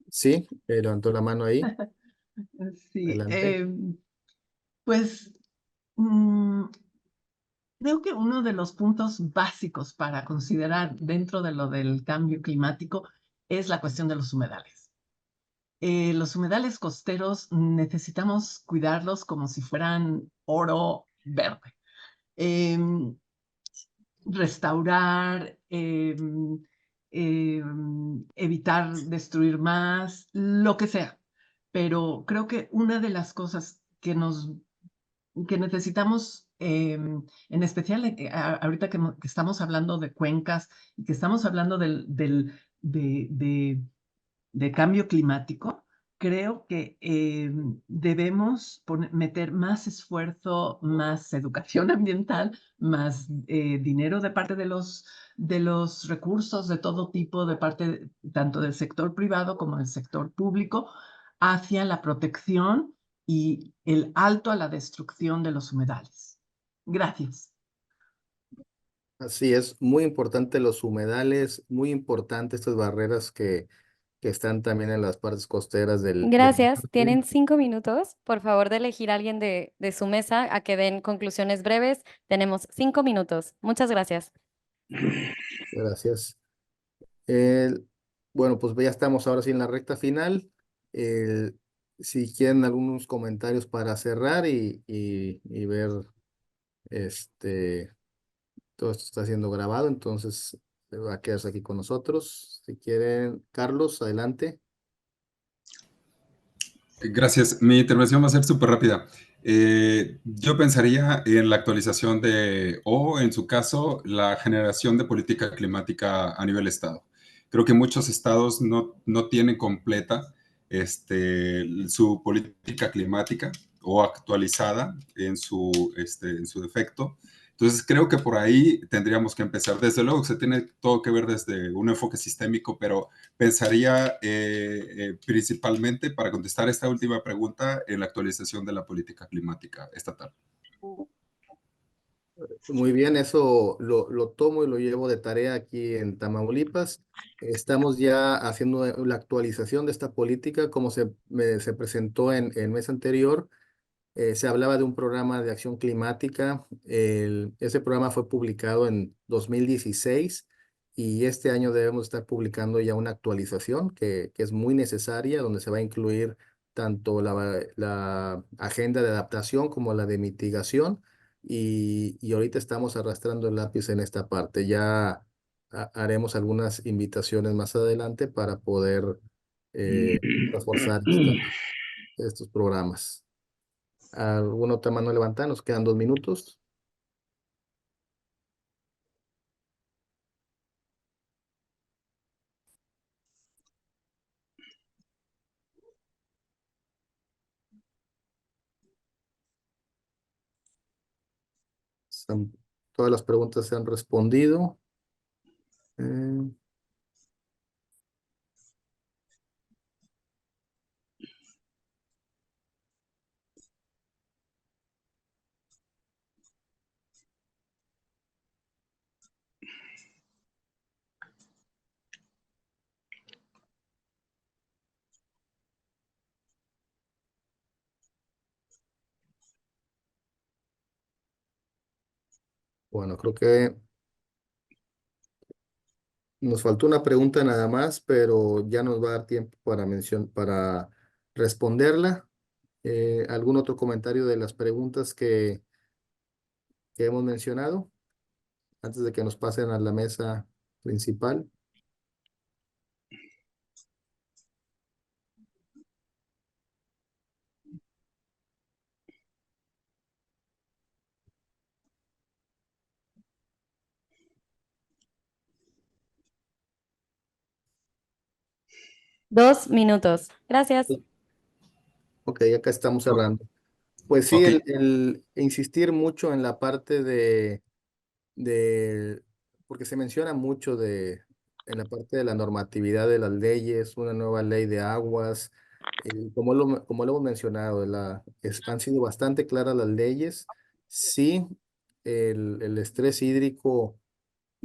Sí, levantó la mano ahí. Sí, Adelante. pues creo que uno de los puntos básicos para considerar dentro de lo del cambio climático es la cuestión de los humedales. Los humedales costeros necesitamos cuidarlos como si fueran oro verde. Restaurar, evitar destruir más, lo que sea. Pero creo que una de las cosas que necesitamos, en especial ahorita que estamos hablando de cuencas y que estamos hablando de cambio climático, creo que debemos meter más esfuerzo, más educación ambiental, más dinero de parte de los recursos de todo tipo, de parte tanto del sector privado como del sector público, hacia la protección y el alto a la destrucción de los humedales. Gracias. Así es, muy importante los humedales, muy importante estas barreras que están también en las partes costeras del Gracias. norte. Tienen 5 minutos. Por favor, de elegir a alguien de su mesa a que den conclusiones breves. Tenemos 5 minutos. Muchas gracias. Gracias. El- bueno, pues ya estamos ahora sí en la recta final. Si quieren algunos comentarios para cerrar y ver, todo esto está siendo grabado, entonces va a quedarse aquí con nosotros. Si quieren, Carlos, adelante. Gracias. Mi intervención va a ser súper rápida. Yo pensaría en la actualización o en su caso, la generación de política climática a nivel estado. Creo que muchos estados no tienen completa su política climática o actualizada en su defecto. Entonces, creo que por ahí tendríamos que empezar. Desde luego, se tiene todo que ver desde un enfoque sistémico, pero pensaría principalmente, para contestar esta última pregunta, en la actualización de la política climática estatal. Muy bien, eso lo tomo y lo llevo de tarea aquí en Tamaulipas. Estamos ya haciendo la actualización de esta política, como se presentó en el mes anterior. Se hablaba de un programa de acción climática. Ese programa fue publicado en 2016 y este año debemos estar publicando ya una actualización que es muy necesaria, donde se va a incluir tanto la agenda de adaptación como la de mitigación. Y ahorita estamos arrastrando el lápiz en esta parte. Ya haremos algunas invitaciones más adelante para poder reforzar estos programas. ¿Alguna otra mano levantada? Nos quedan 2 minutos. Todas las preguntas se han respondido. Eh, bueno, creo que nos faltó una pregunta nada más, pero ya nos va a dar tiempo para responderla. ¿Algún otro comentario de las preguntas que hemos mencionado antes de que nos pasen a la mesa principal? Dos minutos. Gracias. Ok, acá estamos cerrando. Pues sí, Ok. el insistir mucho en la parte porque se menciona mucho en la parte de la normatividad de las leyes, una nueva ley de aguas, como lo hemos mencionado, han sido bastante claras las leyes. Sí, el estrés hídrico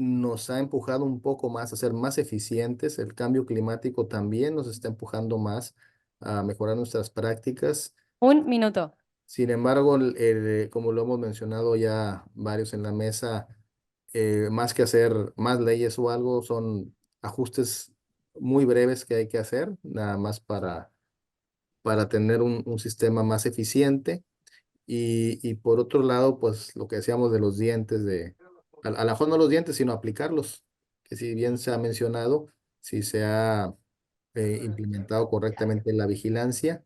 nos ha empujado un poco más a ser más eficientes, el cambio climático también nos está empujando más a mejorar nuestras prácticas. 1 minuto. Sin embargo, como lo hemos mencionado ya varios en la mesa, más que hacer más leyes o algo, son ajustes muy breves que hay que hacer, nada más para tener un sistema más eficiente. Y por otro lado, pues lo que decíamos de los dientes, a lo mejor no los dientes, sino aplicarlos, que si bien se ha mencionado, si se ha implementado correctamente la vigilancia,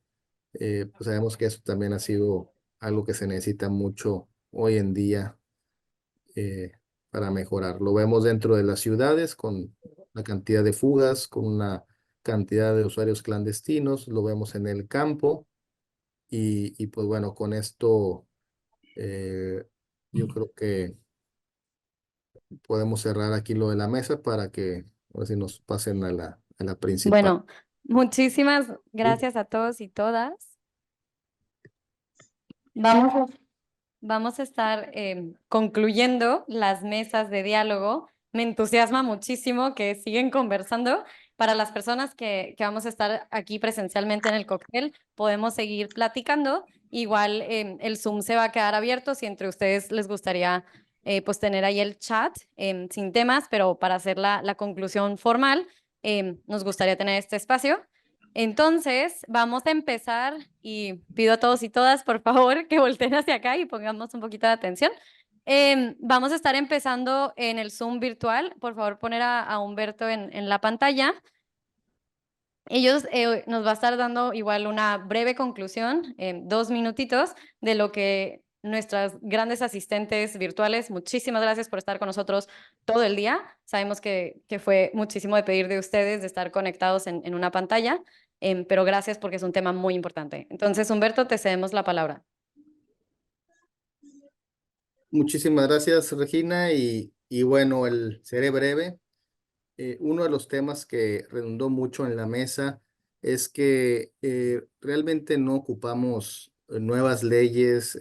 pues sabemos que eso también ha sido algo que se necesita mucho hoy en día eh, para mejorar. Lo vemos dentro de las ciudades con la cantidad de fugas, con una cantidad de usuarios clandestinos, lo vemos en el campo y pues bueno, con esto yo creo que podemos cerrar aquí lo de la mesa para que ahora sí nos pasen a la principal. Bueno, muchísimas gracias a todos y todas. Vamos a estar concluyendo las mesas de diálogo. Me entusiasma muchísimo que siguen conversando. Para las personas que vamos a estar aquí presencialmente en el cóctel, podemos seguir platicando. Igual el Zoom se va a quedar abierto si entre ustedes les gustaría pues tener ahí el chat sin temas, pero para hacer la conclusión formal, nos gustaría tener este espacio. Entonces, vamos a empezar y pido a todos y todas, por favor, que volteen hacia acá y pongamos un poquito de atención. Vamos a estar empezando en el Zoom virtual. Por favor, poner a Humberto en la pantalla. Ellos nos va a estar dando igual una breve conclusión, 2 minutitos, de lo que nuestras grandes asistentes virtuales, muchísimas gracias por estar con nosotros todo el día. Sabemos que fue muchísimo de pedir de ustedes de estar conectados en una pantalla, pero gracias porque es un tema muy importante. Entonces, Humberto, te cedemos la palabra. Muchísimas gracias, Regina, y bueno, seré breve. Uno de los temas que redundó mucho en la mesa es que realmente no ocupamos nuevas leyes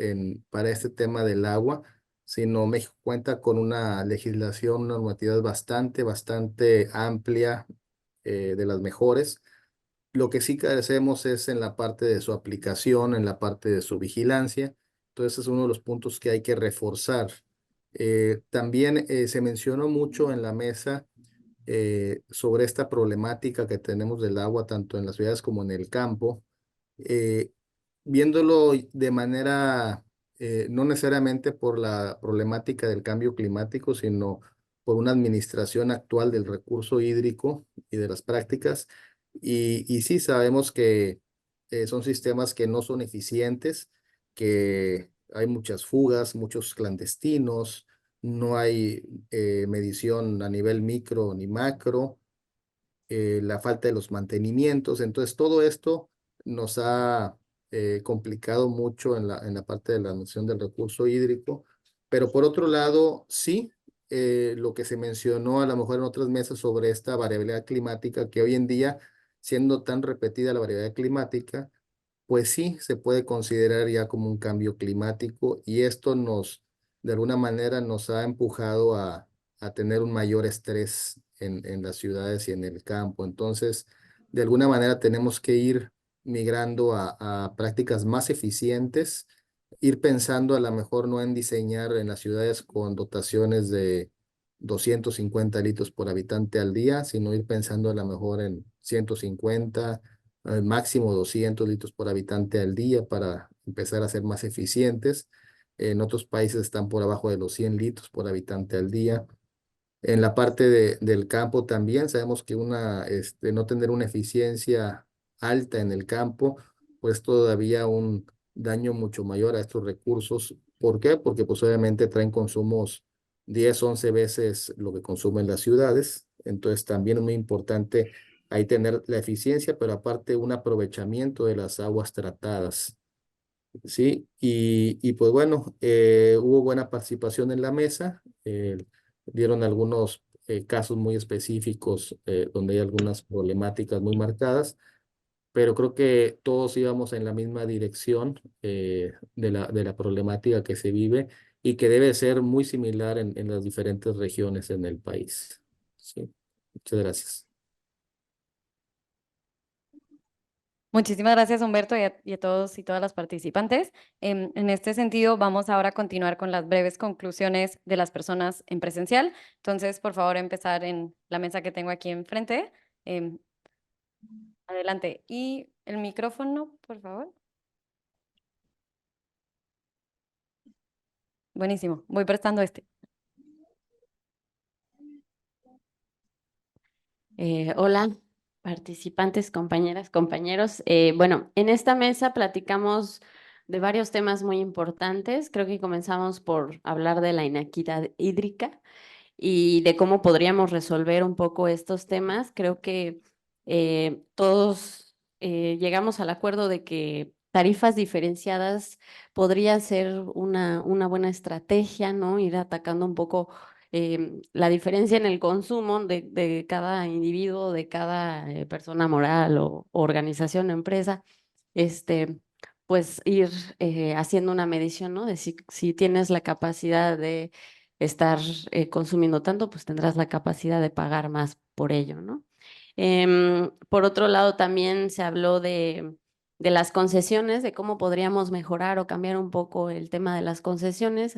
para este tema del agua, sino México cuenta con una legislación, normativa bastante amplia, de las mejores. Lo que sí carecemos es en la parte de su aplicación, en la parte de su vigilancia. Entonces es uno de los puntos que hay que reforzar. También se mencionó mucho en la mesa sobre esta problemática que tenemos del agua, tanto en las ciudades como en el campo, viéndolo de manera, no necesariamente por la problemática del cambio climático, sino por una administración actual del recurso hídrico y de las prácticas. Y sí sabemos que son sistemas que no son eficientes, que hay muchas fugas, muchos clandestinos, no hay medición a nivel micro ni macro, la falta de los mantenimientos. Entonces, todo esto nos ha complicado mucho en la parte de la administración del recurso hídrico. Pero por otro lado, sí, lo que se mencionó a lo mejor en otras mesas sobre esta variabilidad climática, que hoy en día, siendo tan repetida la variabilidad climática, pues sí, se puede considerar ya como un cambio climático y esto de alguna manera nos ha empujado a tener un mayor estrés en las ciudades y en el campo. Entonces, de alguna manera tenemos que ir migrando a prácticas más eficientes, ir pensando a lo mejor no en diseñar en las ciudades con dotaciones de 250 litros por habitante al día, sino ir pensando a lo mejor en 150, máximo 200 litros por habitante al día para empezar a ser más eficientes. En otros países están por abajo de los 100 litros por habitante al día. En la parte del campo también sabemos que no tener una eficiencia alta en el campo, pues todavía un daño mucho mayor a estos recursos. ¿Por qué? Porque pues obviamente traen consumos 10, 11 veces lo que consumen las ciudades. Entonces también es muy importante ahí tener la eficiencia, pero aparte un aprovechamiento de las aguas tratadas. Sí, y pues bueno, hubo buena participación en la mesa, dieron algunos casos muy específicos donde hay algunas problemáticas muy marcadas, pero creo que todos íbamos en la misma dirección de la problemática que se vive y que debe ser muy similar en las diferentes regiones en el país. Sí, muchas gracias. Muchísimas gracias, Humberto, y a todos y todas las participantes. En este sentido, vamos ahora a continuar con las breves conclusiones de las personas en presencial. Entonces, por favor, empezar en la mesa que tengo aquí enfrente. Adelante. Y el micrófono, por favor. Buenísimo. Voy prestando este. Hola, participantes, compañeras, compañeros. Bueno, en esta mesa platicamos de varios temas muy importantes. Creo que comenzamos por hablar de la inequidad hídrica y de cómo podríamos resolver un poco estos temas. Creo que todos llegamos al acuerdo de que tarifas diferenciadas podría ser una buena estrategia, ¿no? Ir atacando un poco la diferencia en el consumo de cada individuo, de cada persona moral o organización o empresa, pues ir haciendo una medición, ¿no? De si tienes la capacidad de estar consumiendo tanto, pues tendrás la capacidad de pagar más por ello, ¿no? Por otro lado, también se habló de las concesiones, de cómo podríamos mejorar o cambiar un poco el tema de las concesiones.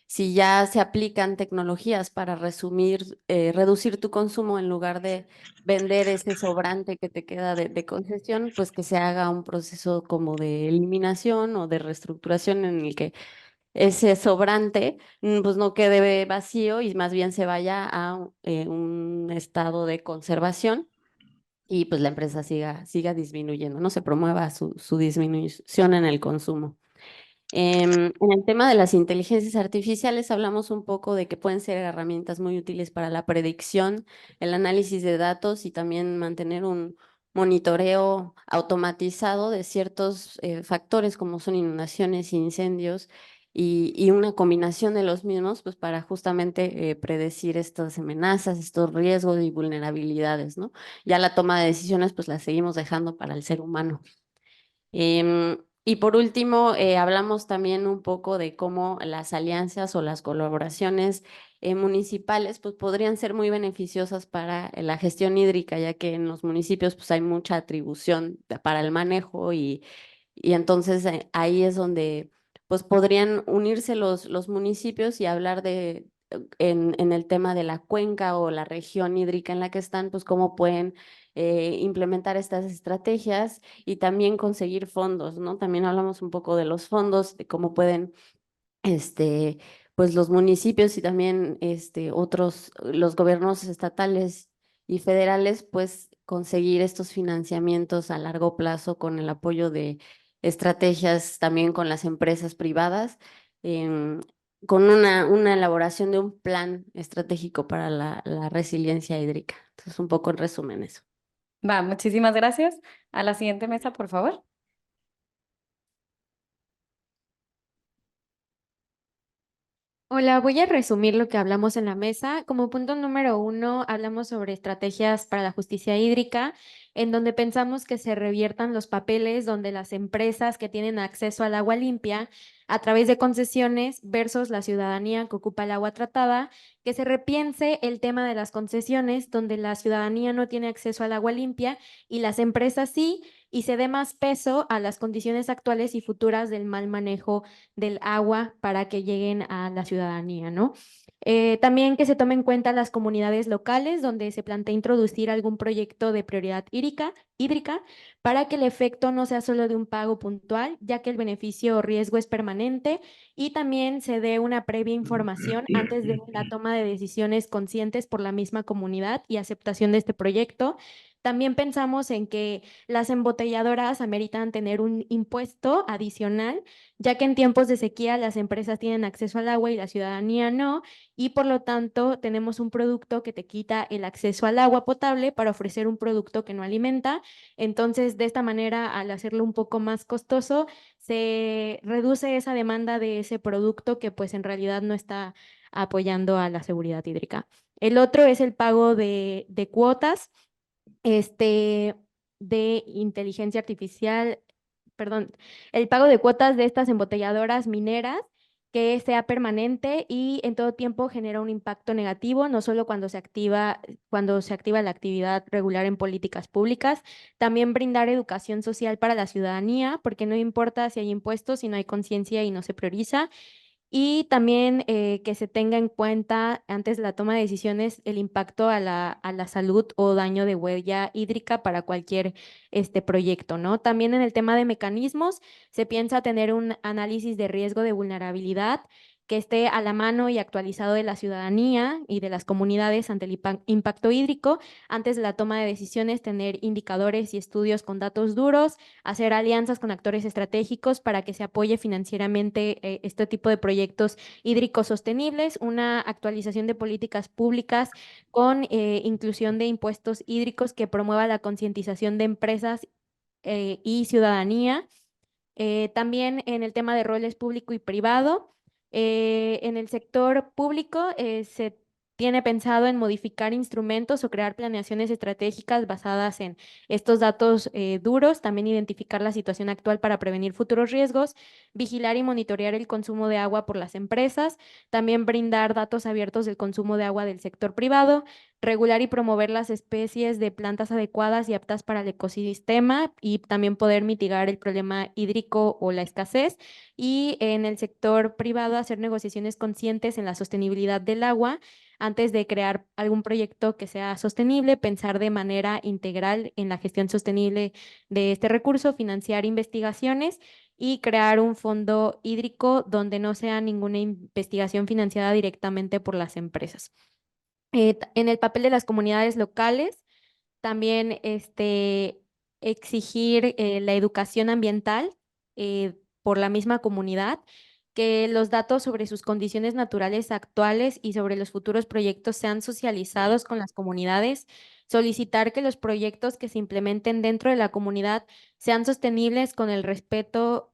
Si ya se aplican tecnologías para reducir tu consumo en lugar de vender ese sobrante que te queda de concesión, pues que se haga un proceso como de eliminación o de reestructuración en el que ese sobrante pues no quede vacío y más bien se vaya a un estado de conservación y pues la empresa siga disminuyendo, no se promueva su disminución en el consumo. En el tema de las inteligencias artificiales hablamos un poco de que pueden ser herramientas muy útiles para la predicción, el análisis de datos y también mantener un monitoreo automatizado de ciertos factores como son inundaciones, incendios y una combinación de los mismos pues para justamente predecir estas amenazas, estos riesgos y vulnerabilidades, ¿no? Ya la toma de decisiones pues la seguimos dejando para el ser humano. Y por último, hablamos también un poco de cómo las alianzas o las colaboraciones municipales pues, podrían ser muy beneficiosas para la gestión hídrica, ya que en los municipios pues, hay mucha atribución para el manejo y entonces ahí es donde pues, podrían unirse los municipios y hablar en el tema de la cuenca o la región hídrica en la que están, pues cómo pueden implementar estas estrategias y también conseguir fondos, ¿no? También hablamos un poco de los fondos, de cómo pueden, pues los municipios y también los gobiernos estatales y federales, pues conseguir estos financiamientos a largo plazo con el apoyo de estrategias también con las empresas privadas, con una elaboración de un plan estratégico para la resiliencia hídrica. Entonces, un poco en resumen eso. Va, muchísimas gracias. A la siguiente mesa, por favor. Hola, voy a resumir lo que hablamos en la mesa. Como punto número 1, hablamos sobre estrategias para la justicia hídrica, en donde pensamos que se reviertan los papeles donde las empresas que tienen acceso al agua limpia a través de concesiones versus la ciudadanía que ocupa el agua tratada, que se repiense el tema de las concesiones donde la ciudadanía no tiene acceso al agua limpia y las empresas sí, y se dé más peso a las condiciones actuales y futuras del mal manejo del agua para que lleguen a la ciudadanía, ¿no? También que se tomen en cuenta las comunidades locales donde se plantea introducir algún proyecto de prioridad hídrica para que el efecto no sea solo de un pago puntual, ya que el beneficio o riesgo es permanente, y también se dé una previa información antes de la toma de decisiones conscientes por la misma comunidad y aceptación de este proyecto. También pensamos en que las embotelladoras ameritan tener un impuesto adicional, ya que en tiempos de sequía las empresas tienen acceso al agua y la ciudadanía no, y por lo tanto tenemos un producto que te quita el acceso al agua potable para ofrecer un producto que no alimenta. Entonces, de esta manera, al hacerlo un poco más costoso, se reduce esa demanda de ese producto que pues en realidad no está apoyando a la seguridad hídrica. El otro es el pago de cuotas de inteligencia artificial, perdón, el pago de cuotas de estas embotelladoras mineras que sea permanente y en todo tiempo genera un impacto negativo, no solo cuando se activa la actividad regular en políticas públicas, también brindar educación social para la ciudadanía, porque no importa si hay impuestos, si no hay conciencia y no se prioriza. Y también que se tenga en cuenta antes de la toma de decisiones el impacto a la salud o daño de huella hídrica para cualquier proyecto, ¿no? También en el tema de mecanismos se piensa tener un análisis de riesgo de vulnerabilidad que esté a la mano y actualizado de la ciudadanía y de las comunidades ante el impacto hídrico. Antes de la toma de decisiones, tener indicadores y estudios con datos duros, hacer alianzas con actores estratégicos para que se apoye financieramente este tipo de proyectos hídricos sostenibles, una actualización de políticas públicas con inclusión de impuestos hídricos que promueva la concientización de empresas y ciudadanía. También en el tema de roles público y privado. En el sector público se tiene pensado en modificar instrumentos o crear planeaciones estratégicas basadas en estos datos duros, también identificar la situación actual para prevenir futuros riesgos, vigilar y monitorear el consumo de agua por las empresas, también brindar datos abiertos del consumo de agua del sector privado, regular y promover las especies de plantas adecuadas y aptas para el ecosistema y también poder mitigar el problema hídrico o la escasez. Y en el sector privado hacer negociaciones conscientes en la sostenibilidad del agua antes de crear algún proyecto que sea sostenible, pensar de manera integral en la gestión sostenible de este recurso, financiar investigaciones y crear un fondo hídrico donde no sea ninguna investigación financiada directamente por las empresas. En el papel de las comunidades locales, también exigir la educación ambiental por la misma comunidad, que los datos sobre sus condiciones naturales actuales y sobre los futuros proyectos sean socializados con las comunidades, solicitar que los proyectos que se implementen dentro de la comunidad sean sostenibles con el respeto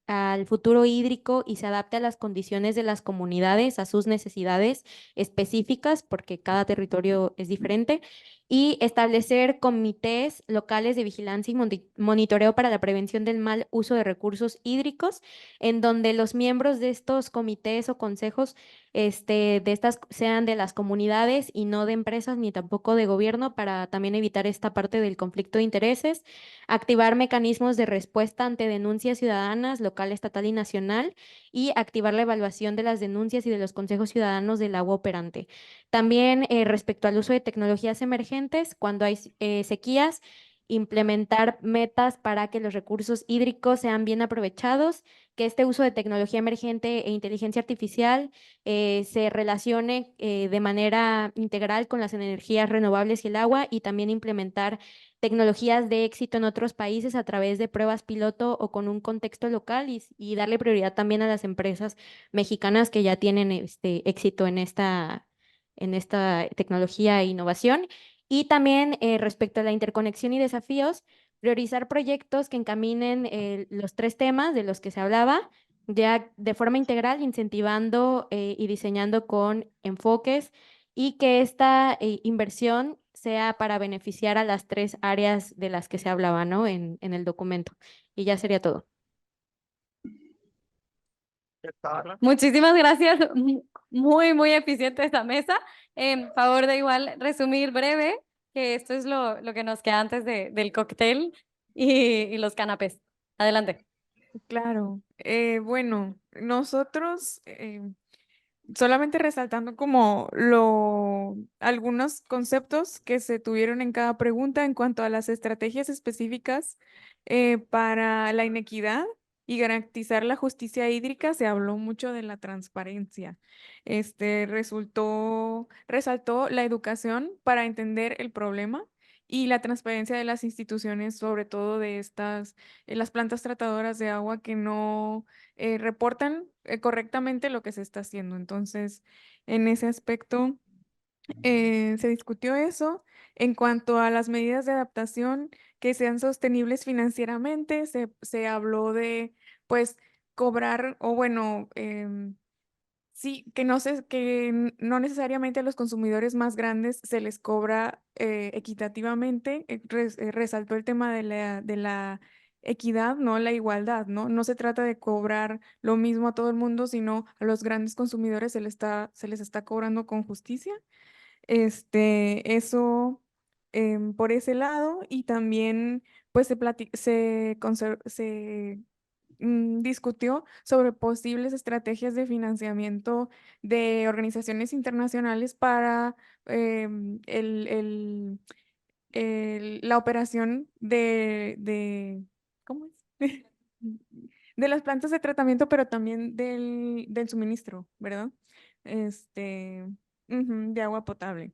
al futuro hídrico y se adapte a las condiciones de las comunidades, a sus necesidades específicas, porque cada territorio es diferente, y establecer comités locales de vigilancia y monitoreo para la prevención del mal uso de recursos hídricos, en donde los miembros de estos comités o consejos de estas sean de las comunidades y no de empresas ni tampoco de gobierno, para también evitar esta parte del conflicto de intereses, activar mecanismos de respuesta ante denuncias ciudadanas local, estatal y nacional, y activar la evaluación de las denuncias y de los consejos ciudadanos del agua operante. También respecto al uso de tecnologías emergentes, cuando hay sequías, implementar metas para que los recursos hídricos sean bien aprovechados, que este uso de tecnología emergente e inteligencia artificial se relacione de manera integral con las energías renovables y el agua, y también implementar tecnologías de éxito en otros países a través de pruebas piloto o con un contexto local, y darle prioridad también a las empresas mexicanas que ya tienen éxito en esta tecnología e innovación. Y también respecto a la interconexión y desafíos, priorizar proyectos que encaminen los tres temas de los que se hablaba, ya de forma integral, incentivando y diseñando con enfoques, y que esta inversión sea para beneficiar a las tres áreas de las que se hablaba, ¿no? en el documento. Y ya sería todo. Muchísimas gracias. Muy, muy eficiente esta mesa. En favor de igual resumir breve, que esto es lo que nos queda antes del cóctel y los canapés. Adelante. Claro. Bueno, nosotros solamente resaltando como algunos conceptos que se tuvieron en cada pregunta en cuanto a las estrategias específicas para la inequidad y garantizar la justicia hídrica. Se habló mucho de la transparencia. Resaltó la educación para entender el problema y la transparencia de las instituciones, sobre todo de las plantas tratadoras de agua que no reportan correctamente lo que se está haciendo. Entonces, en ese aspecto se discutió eso. En cuanto a las medidas de adaptación que sean sostenibles financieramente, se habló de, pues, cobrar o bueno, sí, que no necesariamente a los consumidores más grandes se les cobra equitativamente. Resaltó el tema de la equidad, no la igualdad, ¿no? No se trata de cobrar lo mismo a todo el mundo, sino a los grandes consumidores se les está cobrando con justicia. Eso por ese lado, y también pues se discutió sobre posibles estrategias de financiamiento de organizaciones internacionales para la operación ¿cómo es? de las plantas de tratamiento, pero también del suministro, ¿verdad? De agua potable.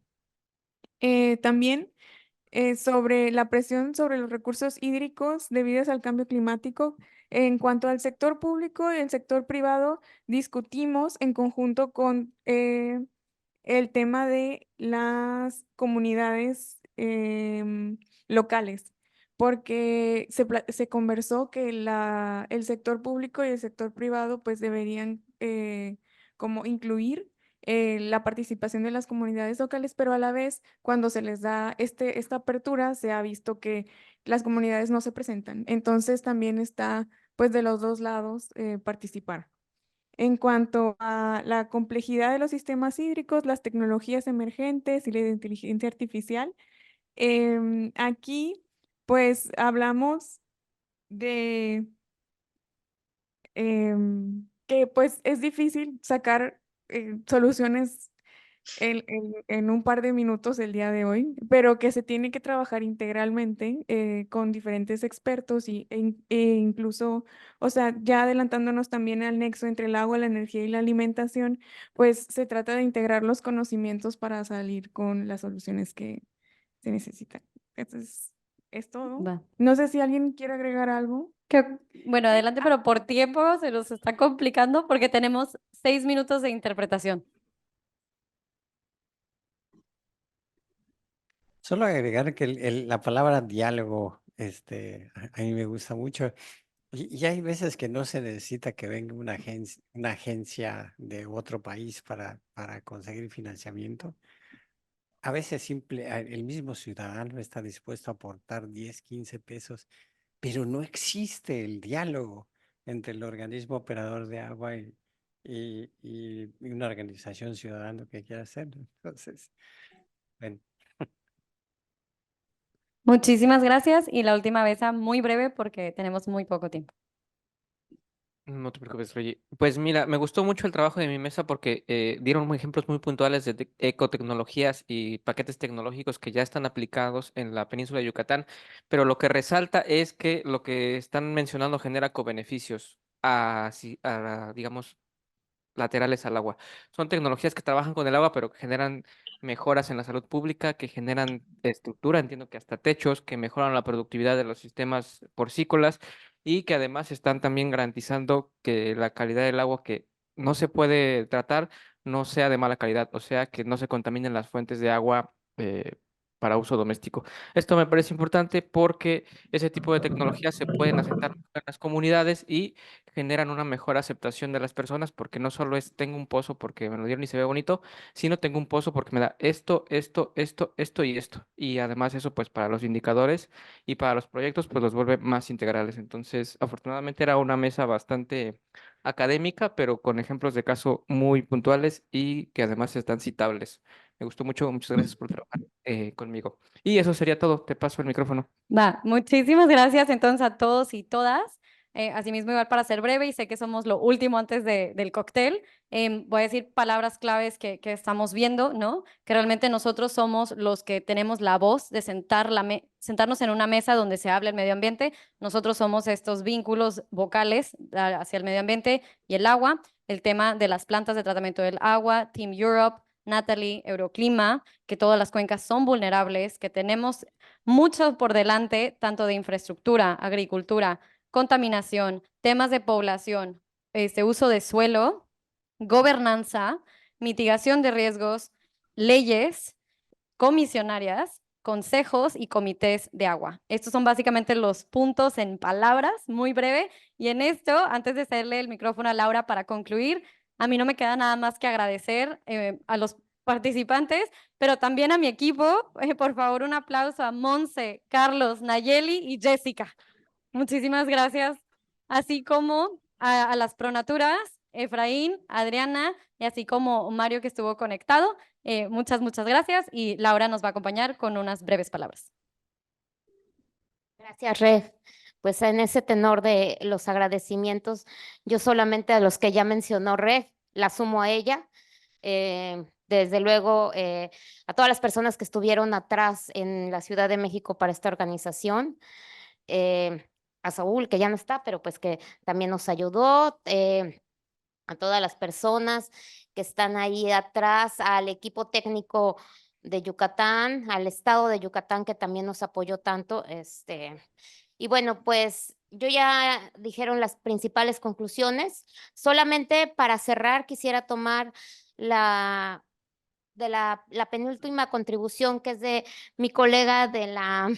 También sobre la presión sobre los recursos hídricos debidos al cambio climático. En cuanto al sector público y el sector privado, discutimos en conjunto con el tema de las comunidades locales, porque se conversó que el sector público y el sector privado pues deberían como incluir la participación de las comunidades locales, pero a la vez cuando se les da esta apertura se ha visto que las comunidades no se presentan. Entonces también está pues de los dos lados participar. En cuanto a la complejidad de los sistemas hídricos, las tecnologías emergentes y la inteligencia artificial, aquí pues hablamos de que pues es difícil sacar soluciones en un par de minutos el día de hoy, pero que se tiene que trabajar integralmente con diferentes expertos e incluso, o sea, ya adelantándonos también al nexo entre el agua, la energía y la alimentación, pues se trata de integrar los conocimientos para salir con las soluciones que se necesitan. Entonces, es todo. Va. No sé si alguien quiere agregar algo. Bueno, adelante, pero por tiempo se nos está complicando porque tenemos 6 minutos de interpretación. Solo agregar que la palabra diálogo, a mí me gusta mucho. Y hay veces que no se necesita que venga una agencia de otro país para conseguir financiamiento. A veces el mismo ciudadano está dispuesto a aportar 10, 15 pesos, pero no existe el diálogo entre el organismo operador de agua y una organización ciudadana que quiera hacerlo. Entonces, bueno. Muchísimas gracias y la última vez muy breve porque tenemos muy poco tiempo. No te preocupes, Reggie. Pues mira, me gustó mucho el trabajo de mi mesa porque dieron ejemplos muy puntuales de ecotecnologías y paquetes tecnológicos que ya están aplicados en la península de Yucatán, pero lo que resalta es que lo que están mencionando genera cobeneficios digamos, laterales al agua. Son tecnologías que trabajan con el agua, pero que generan mejoras en la salud pública, que generan estructura, entiendo que hasta techos, que mejoran la productividad de los sistemas porcícolas y que además están también garantizando que la calidad del agua que no se puede tratar no sea de mala calidad, o sea, que no se contaminen las fuentes de agua para uso doméstico. Esto me parece importante porque ese tipo de tecnologías se pueden asentar en las comunidades y generan una mejor aceptación de las personas porque no solo es tengo un pozo porque me lo dieron y se ve bonito, sino tengo un pozo porque me da esto, esto, esto, esto y esto. Y además eso pues para los indicadores y para los proyectos pues los vuelve más integrales. Entonces, afortunadamente era una mesa bastante académica, pero con ejemplos de caso muy puntuales y que además están citables. Me gustó mucho, muchas gracias por trabajar conmigo. Y eso sería todo, te paso el micrófono. Va, muchísimas gracias entonces a todos y todas. Asimismo, igual para ser breve y sé que somos lo último antes del cóctel, voy a decir palabras claves que estamos viendo, ¿no? Que realmente nosotros somos los que tenemos la voz de sentarnos en una mesa donde se hable el medio ambiente. Nosotros somos estos vínculos vocales hacia el medio ambiente y el agua. El tema de las plantas de tratamiento del agua, Team Europe, Natalie, Euroclima, que todas las cuencas son vulnerables, que tenemos mucho por delante, tanto de infraestructura, agricultura, contaminación, temas de población, uso de suelo, gobernanza, mitigación de riesgos, leyes, comisionarias, consejos y comités de agua. Estos son básicamente los puntos en palabras, muy breve. Y en esto, antes de cederle el micrófono a Laura para concluir, a mí no me queda nada más que agradecer a los participantes, pero también a mi equipo. Por favor, un aplauso a Monse, Carlos, Nayeli y Jessica. Muchísimas gracias. Así como a las pronaturas, Efraín, Adriana y así como Mario que estuvo conectado. Muchas gracias y Laura nos va a acompañar con unas breves palabras. Gracias, Rev. Pues en ese tenor de los agradecimientos, yo solamente a los que ya mencionó Rev, la sumo a ella. Desde luego, a todas las personas que estuvieron atrás en la Ciudad de México para esta organización. a Saúl, que ya no está, pero pues que también nos ayudó, a todas las personas que están ahí atrás, al equipo técnico de Yucatán, al estado de Yucatán que también nos apoyó tanto, y bueno, pues yo ya dijeron las principales conclusiones. Solamente para cerrar quisiera tomar la penúltima contribución, que es de mi colega de la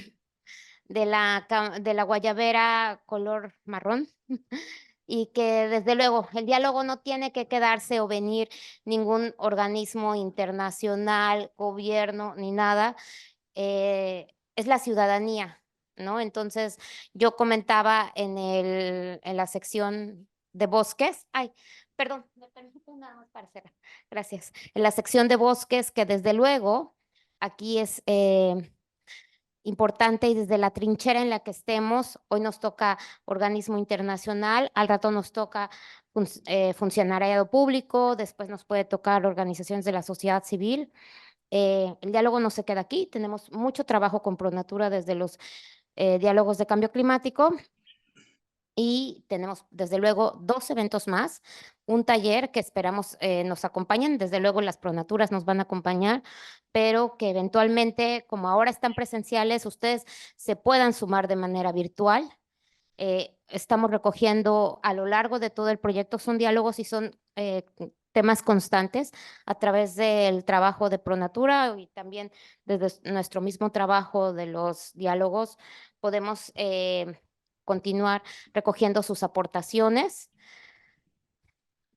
guayabera color marrón. Y que desde luego el diálogo no tiene que quedarse o venir ningún organismo internacional, gobierno, ni nada. Es la ciudadanía, ¿no? Entonces, yo comentaba en la sección de bosques, perdón, me permito nada más para cerrar. Gracias. En la sección de bosques, que desde luego aquí es importante, y desde la trinchera en la que estemos, hoy nos toca organismo internacional, al rato nos toca funcionariado público, después nos puede tocar organizaciones de la sociedad civil. El diálogo no se queda aquí, tenemos mucho trabajo con Pronatura desde los diálogos de cambio climático. Y tenemos, desde luego, 2 eventos más, un taller que esperamos nos acompañen, desde luego las Pronaturas nos van a acompañar, pero que eventualmente, como ahora están presenciales, ustedes se puedan sumar de manera virtual. Estamos recogiendo a lo largo de todo el proyecto, son diálogos y son temas constantes a través del trabajo de Pronatura, y también desde nuestro mismo trabajo de los diálogos podemos continuar recogiendo sus aportaciones.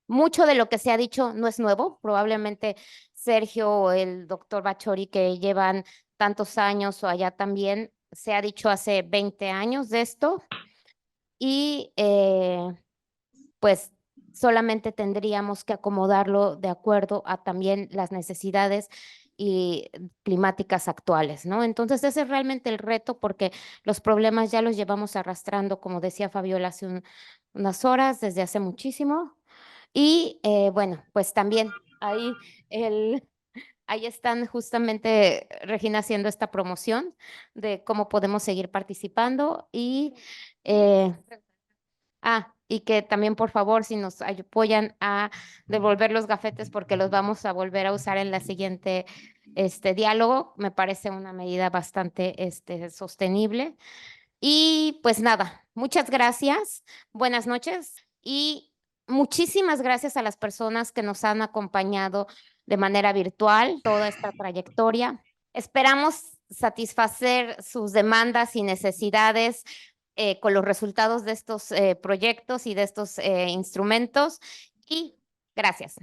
Mucho de lo que se ha dicho no es nuevo. Probablemente Sergio o el doctor Bachori, que llevan tantos años, o allá también, se ha dicho hace 20 años de esto. Y pues solamente tendríamos que acomodarlo de acuerdo a también las necesidades y climáticas actuales, ¿no? Entonces ese es realmente el reto, porque los problemas ya los llevamos arrastrando, como decía Fabiola hace unas horas, desde hace muchísimo. Y bueno, pues también ahí están justamente Regina haciendo esta promoción de cómo podemos seguir participando. Y y que también, por favor, si nos apoyan a devolver los gafetes, porque los vamos a volver a usar en la siguiente diálogo, me parece una medida bastante sostenible. Y pues nada, muchas gracias, buenas noches, y muchísimas gracias a las personas que nos han acompañado de manera virtual toda esta trayectoria. Esperamos satisfacer sus demandas y necesidades con los resultados de estos proyectos y de estos instrumentos. Y gracias.